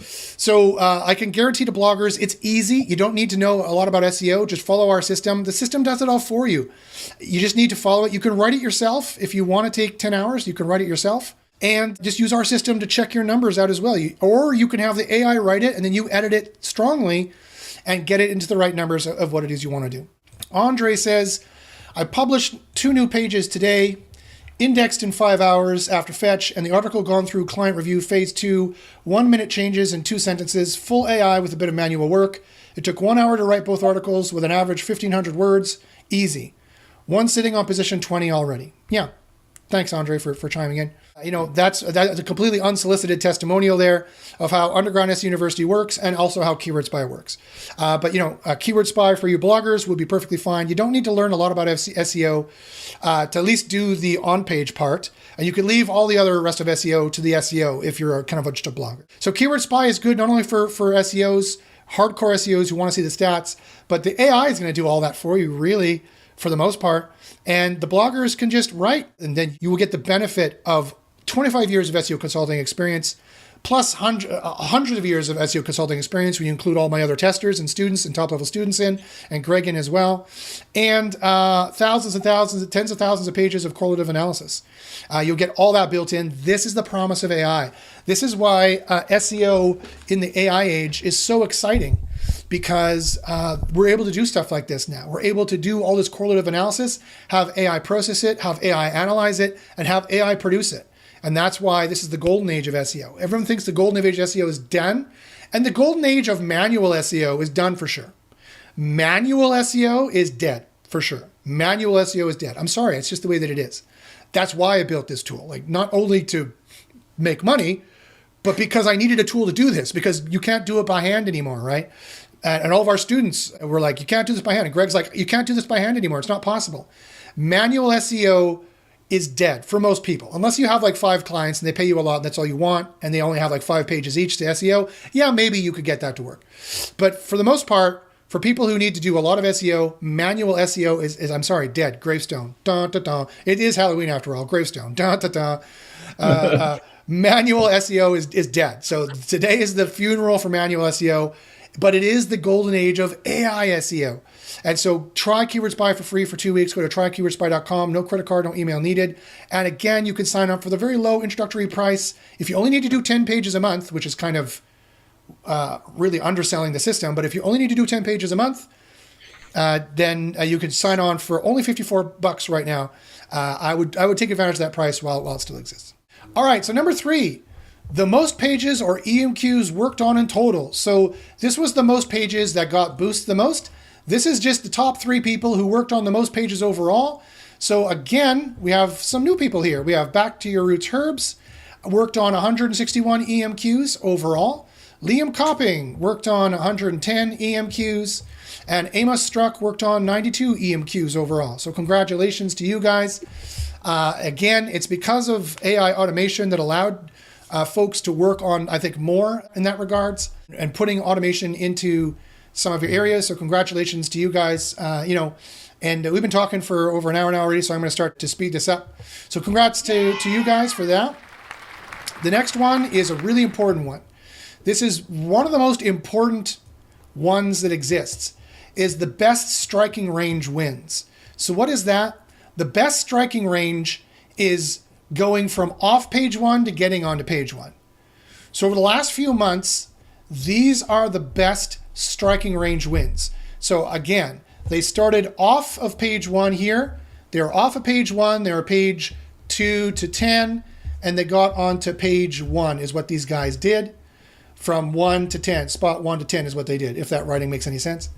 I can guarantee to bloggers, it's easy. You don't need to know a lot about SEO. Just follow our system. The system does it all for you. You just need to follow it. You can write it yourself. If you want to take 10 hours, you can write it yourself. And just use our system to check your numbers out as well. Or you can have the AI write it and then you edit it strongly and get it into the right numbers of what it is you want to do. Andre says, I published 2 new pages today, indexed in 5 hours after fetch, and the article gone through client review phase 2, 1-minute changes in 2 sentences, full AI with a bit of manual work. It took 1 hour to write both articles with an average 1,500 words. Easy. One sitting on position 20 already. Yeah. Thanks, Andre, for chiming in. That's a completely unsolicited testimonial there of how Underground SEO University works and also how Keyword Spy works. But Keyword Spy for you bloggers would be perfectly fine. You don't need to learn a lot about SEO to at least do the on-page part. And you can leave all the other rest of SEO to the SEO if you're kind of just a blogger. So Keyword Spy is good not only for SEOs, hardcore SEOs who want to see the stats, but the AI is going to do all that for you, really, for the most part. And the bloggers can just write, and then you will get the benefit of 25 years of SEO consulting experience, plus hundreds of years of SEO consulting experience when you include all my other testers and students and top-level students in, and Greg in as well, and thousands and thousands, tens of thousands of pages of correlative analysis. You'll get all that built in. This is the promise of AI. This is why SEO in the AI age is so exciting, because we're able to do stuff like this now. We're able to do all this correlative analysis, have AI process it, have AI analyze it, and have AI produce it. And that's why this is the golden age of SEO. Everyone thinks the golden age of SEO is done, and the golden age of manual SEO is done for sure. Manual SEO is dead for sure. Manual SEO is dead. I'm sorry, it's just the way that it is. That's why I built this tool, not only to make money, but because I needed a tool to do this, because you can't do it by hand anymore, right? And all of our students were like, you can't do this by hand. And Greg's like, you can't do this by hand anymore. It's not possible. Manual SEO is dead for most people. Unless you have 5 clients and they pay you a lot and that's all you want, and they only have 5 pages each to SEO, yeah, maybe you could get that to work. But for the most part, for people who need to do a lot of SEO, manual SEO is I'm sorry, dead. Gravestone. Dun, dun, dun. It is Halloween after all. Gravestone. Dun, dun, dun. manual SEO is dead. So today is the funeral for manual SEO, but it is the golden age of AI SEO. And so try Keyword Spy for free for 2 weeks. Go to trykeywordspy.com. No credit card, no email needed. And again, you can sign up for the very low introductory price. If you only need to do 10 pages a month, which is kind of really underselling the system, but if you only need to do 10 pages a month, then you can sign on for only $54 right now. I would take advantage of that price while it still exists. All right, so number 3, the most pages or EMQs worked on in total. So this was the most pages that got boosted the most. This is just the top 3 people who worked on the most pages overall. So again, we have some new people here. We have Back to Your Roots Herbs, worked on 161 EMQs overall. Liam Copping worked on 110 EMQs. And Amos Struck worked on 92 EMQs overall. So congratulations to you guys. Again, it's because of AI automation that allowed folks to work on, I think, more in that regards and putting automation into some of your areas. So congratulations to you guys. And we've been talking for over an hour now already, so I'm going to start to speed this up. So congrats to you guys for that. The next one is a really important one. This is one of the most important ones that exists, is the best striking range wins. So what is that? The best striking range is going from off page 1 to getting onto page 1. So over the last few months, these are the best striking range wins. So again, they started off of page 1 here. They're off of page 1. They're page 2 to 10, and they got onto page 1 is what these guys did. From 1 to 10, spot 1 to 10 is what they did, if that writing makes any sense.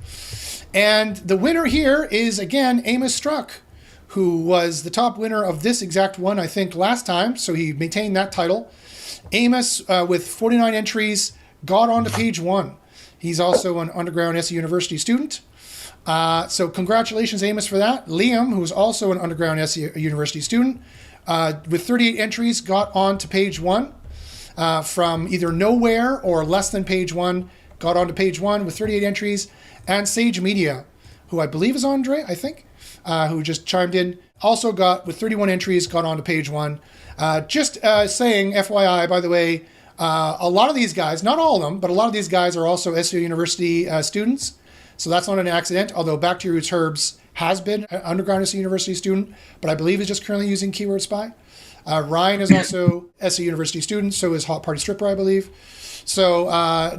And the winner here is, again, Amos Struck, who was the top winner of this exact one, I think, last time. So he maintained that title. Amos, with 49 entries, got onto page 1. He's also an underground SEO University student. So congratulations, Amos, for that. Liam, who's also an underground SEO University student, with 38 entries, got onto page 1. From either nowhere or less than page 1, got onto page 1 with 38 entries. And Sage Media, who I believe is Andre, I think, who just chimed in, also got, with 31 entries, got onto page 1. Just saying, FYI, by the way, a lot of these guys, not all of them, but a lot of these guys are also SEO University students. So that's not an accident, although Back to Your Roots Herbs has been an underground SEO University student, but I believe is just currently using Keyword Spy. Ryan is also SEO University student, so is Hot Party Stripper, I believe. So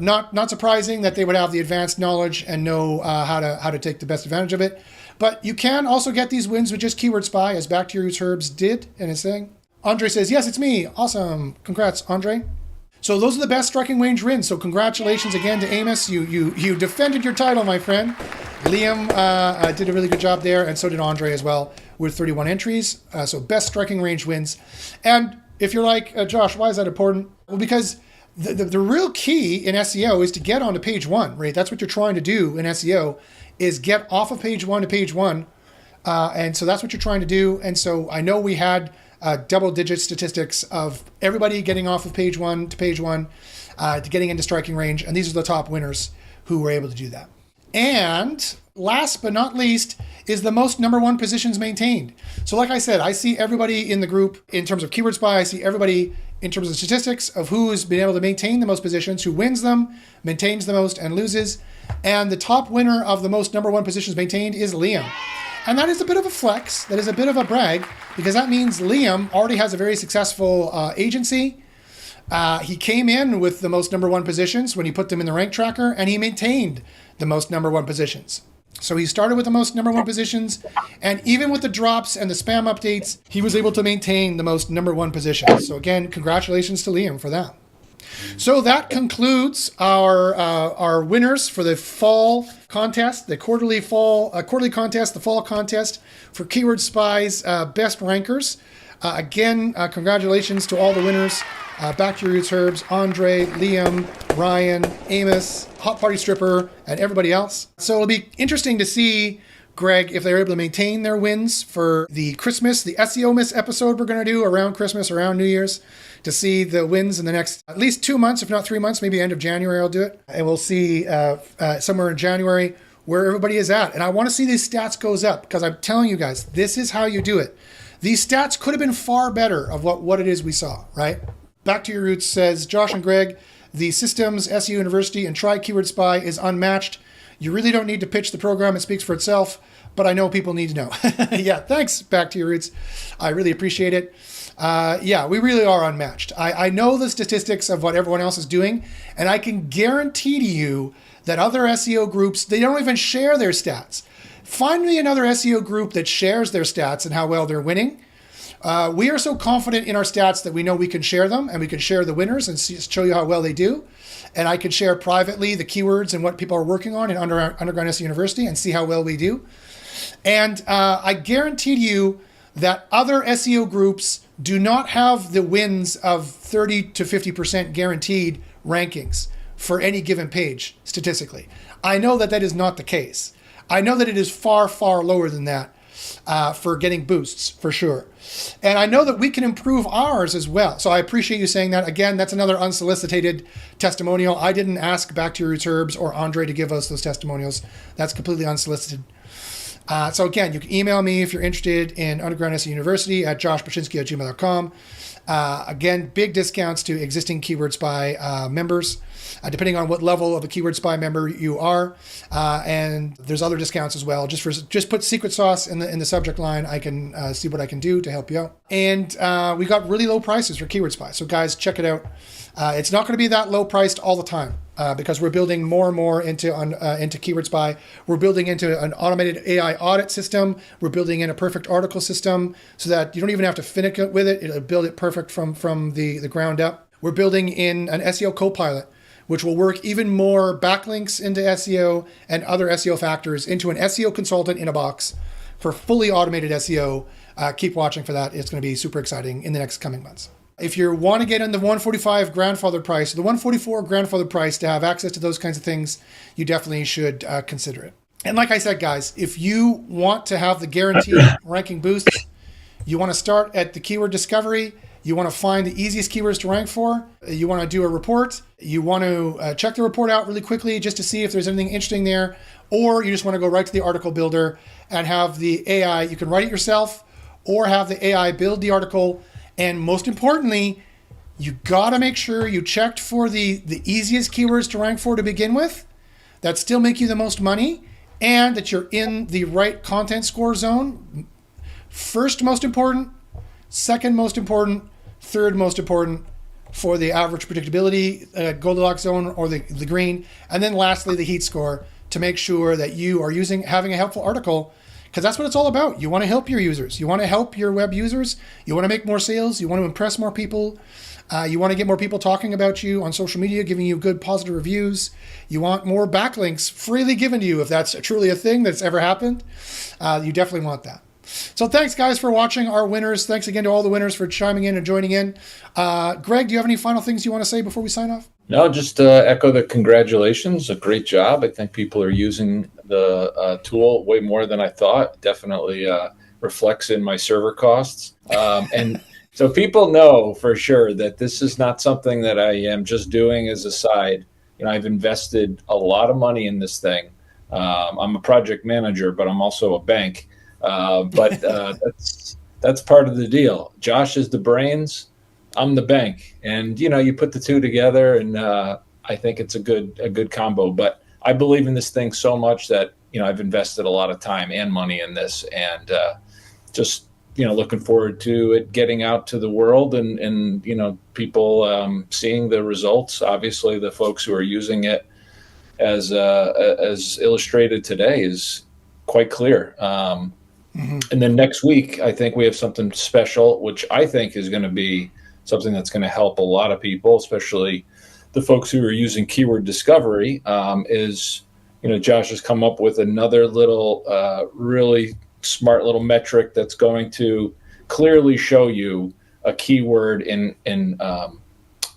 not surprising that they would have the advanced knowledge and know how to take the best advantage of it. But you can also get these wins with just Keyword Spy, as Back to Your Roots Herbs did in his thing. Andre says, yes, it's me. Awesome. Congrats, Andre. So those are the best striking range wins. So congratulations again to Amos. You defended your title, my friend. Liam did a really good job there, and so did Andre as well, with 31 entries. So best striking range wins. And if you're like, Josh, why is that important? Well, because the real key in SEO is to get onto page 1, right? That's what you're trying to do in SEO, is get off of page 1 to page 1. And so that's what you're trying to do. And so I know we had double-digit statistics of everybody getting off of page 1 to page 1 to getting into striking range. And these are the top winners who were able to do that. And last but not least is the most number 1 positions maintained. So like I said, I see everybody in the group in terms of Keyword Spy. I see everybody in terms of statistics of who's been able to maintain the most positions, who wins them, maintains the most, and loses. And the top winner of the most number 1 positions maintained is Liam. And that is a bit of a flex. That is a bit of a brag, because that means Liam already has a very successful agency. He came in with the most number 1 positions when he put them in the rank tracker, and he maintained the most number 1 positions. So he started with the most number 1 positions, and even with the drops and the spam updates, he was able to maintain the most number 1 positions. So again, congratulations to Liam for that. So that concludes our winners for the fall contest, the quarterly contest, the fall contest for Keyword Spy's best rankers. Again, congratulations to all the winners. Back to Your Roots Herbs, Andre, Liam, Ryan, Amos, Hot Party Stripper, and everybody else. So it'll be interesting to see, Greg, if they're able to maintain their wins for the Christmas, the SEO Miss episode we're going to do around Christmas, around New Year's, to see the wins in the next at least 2 months, if not 3 months, maybe end of January I'll do it. And we'll see somewhere in January where everybody is at. And I want to see these stats goes up, because I'm telling you guys, this is how you do it. These stats could have been far better of what it is we saw, right? Back to Your Roots says, Josh and Greg, the Systems, SEO University, and Try Keyword Spy is unmatched. You really don't need to pitch the program. It speaks for itself, but I know people need to know. Yeah, thanks, Back to Your Roots. I really appreciate it. Yeah, we really are unmatched. I know the statistics of what everyone else is doing, and I can guarantee to you that other SEO groups, they don't even share their stats. Find me another SEO group that shares their stats and how well they're winning. We are so confident in our stats that we know we can share them, and we can share the winners and show you how well they do. And I can share privately the keywords and what people are working on in Underground SEO University and see how well we do. And I guarantee to you that other SEO groups do not have the wins of 30 to 50% guaranteed rankings for any given page statistically. I know that that is not the case. I know that it is far, far lower than that for getting boosts, for sure. And I know that we can improve ours as well. So I appreciate you saying that. Again, that's another unsolicited testimonial. I didn't ask Back to Your Roots Herbs or Andre to give us those testimonials. That's completely unsolicited. So again, you can email me if you're interested in Underground SEO University at joshpaczynski@gmail.com. Again, big discounts to existing Keyword Spy members, depending on what level of a Keyword Spy member you are. And there's other discounts as well. Just put secret sauce in the subject line. I can see what I can do to help you out. And we got really low prices for Keyword Spy. So guys, check it out. It's not going to be that low priced all the time because we're building more and more into Keyword Spy. We're building into an automated AI audit system. We're building in a perfect article system so that you don't even have to finish it with it. It'll build it perfect from the ground up. We're building in an SEO Copilot, which will work even more backlinks into SEO and other SEO factors into an SEO consultant in a box for fully automated SEO. Keep watching for that. It's going to be super exciting in the next coming months. If you want to get in the 145 grandfather price, the 144 grandfather price to have access to those kinds of things, you definitely should consider it. And like I said, guys, if you want to have the guaranteed ranking boosts, you want to start at the keyword discovery, you want to find the easiest keywords to rank for, you want to do a report, you want to check the report out really quickly just to see if there's anything interesting there, or you just want to go right to the article builder and have the AI, you can write it yourself or have the AI build the article. And most importantly, you got to make sure you checked for the easiest keywords to rank for to begin with, that still make you the most money, and that you're in the right content score zone. First most important, second most important, third most important for the average predictability Goldilocks zone or the green. And then lastly, the heat score to make sure that you are having a helpful article, because that's what it's all about. You want to help your users. You want to help your web users. You want to make more sales. You want to impress more people. You want to get more people talking about you on social media, giving you good positive reviews. You want more backlinks freely given to you if that's truly a thing that's ever happened. You definitely want that. So thanks, guys, for watching our winners. Thanks again to all the winners for chiming in and joining in. Greg, do you have any final things you want to say before we sign off? No, just echo the congratulations. A great job. I think people are using the tool way more than I thought. Definitely reflects in my server costs. And so people know for sure that this is not something that I am just doing as a side. You know, I've invested a lot of money in this thing. I'm a project manager, but I'm also a bank. But that's part of the deal. Josh is the brains. I'm the bank, and you put the two together, and I think it's a good combo. But I believe in this thing so much that I've invested a lot of time and money in this, and just looking forward to it getting out to the world and people seeing the results. Obviously, the folks who are using it as illustrated today is quite clear. And then next week, I think we have something special, which I think is going to be something that's going to help a lot of people, especially the folks who are using keyword discovery. Josh has come up with another little really smart little metric that's going to clearly show you a keyword and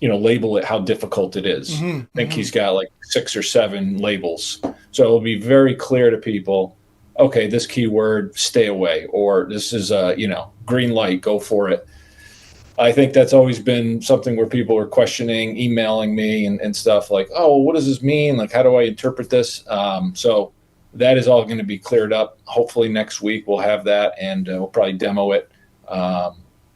label it how difficult it is. I think he's got like 6 or 7 labels. So it'll be very clear to people, okay, this keyword, stay away, or this is green light, go for it. I think that's always been something where people are questioning, emailing me and stuff like, oh, what does this mean? Like, how do I interpret this? So that is all going to be cleared up. Hopefully next week we'll have that, and we'll probably demo it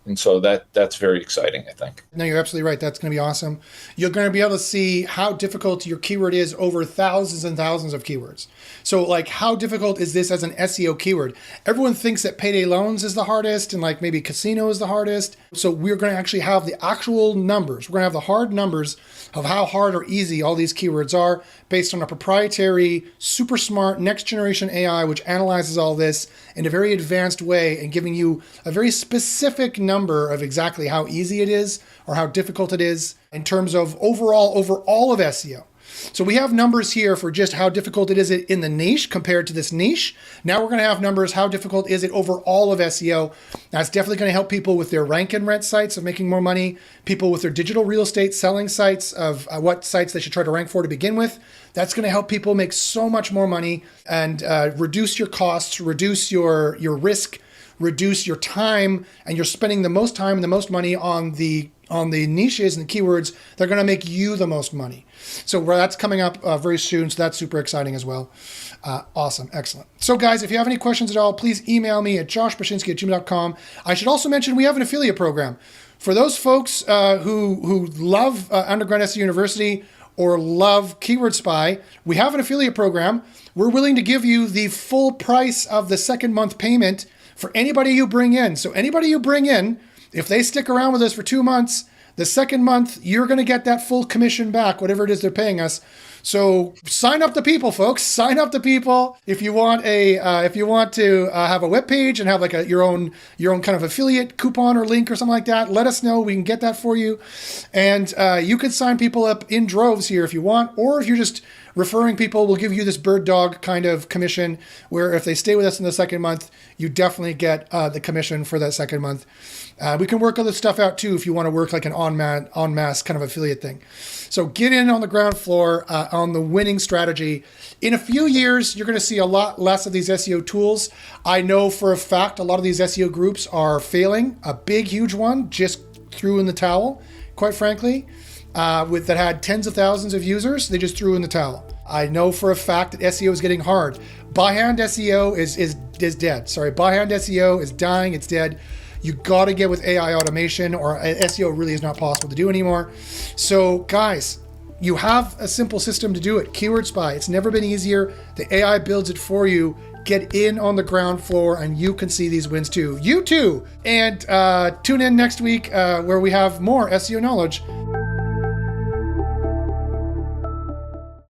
And so that's very exciting, I think. No, you're absolutely right. That's going to be awesome. You're going to be able to see how difficult your keyword is over thousands and thousands of keywords. So like, how difficult is this as an SEO keyword? Everyone thinks that payday loans is the hardest and like maybe casino is the hardest. So we're going to actually have the actual numbers. We're going to have the hard numbers of how hard or easy all these keywords are based on a proprietary, super smart, next generation AI, which analyzes all this in a very advanced way and giving you a very specific number of exactly how easy it is or how difficult it is in terms of overall over all of SEO. So we have numbers here for just how difficult it is in the niche compared to this niche. Now we're going to have numbers, how difficult is it over all of SEO. That's definitely going to help people with their rank and rent sites of making more money, people with their digital real estate selling sites of what sites they should try to rank for to begin with. That's going to help people make so much more money and reduce your costs, reduce your risk, reduce your time, and you're spending the most time and the most money on the niches and the keywords that are going to make you the most money. So that's coming up very soon. So that's super exciting as well. Awesome. Excellent. So guys, if you have any questions at all, please email me at joshbashinsky@gmail.com. I should also mention we have an affiliate program. For those folks who love Underground SEO University or love Keyword Spy, we have an affiliate program. We're willing to give you the full price of the second month payment for anybody you bring in. So anybody you bring in, if they stick around with us for 2 months, the second month, you're going to get that full commission back, whatever it is they're paying us. So sign up the people, folks. Sign up the people. If you want to have a web page and have like your own kind of affiliate coupon or link or something like that, let us know. We can get that for you. And you can sign people up in droves here if you want, or if you're just referring people, we'll give you this bird dog kind of commission where if they stay with us in the second month, you definitely get the commission for that second month. We can work other stuff out too if you want to work like an en masse kind of affiliate thing. So get in on the ground floor on the winning strategy. In a few years, you're going to see a lot less of these SEO tools. I know for a fact a lot of these SEO groups are failing. A big, huge one just threw in the towel, quite frankly. That had tens of thousands of users, they just threw in the towel. I know for a fact that SEO is getting hard. By hand SEO is dead. Sorry, by hand SEO is dying, it's dead. You got to get with AI automation or SEO really is not possible to do anymore. So guys, you have a simple system to do it. Keyword Spy, it's never been easier. The AI builds it for you. Get in on the ground floor and you can see these wins too. You too. And tune in next week where we have more SEO knowledge.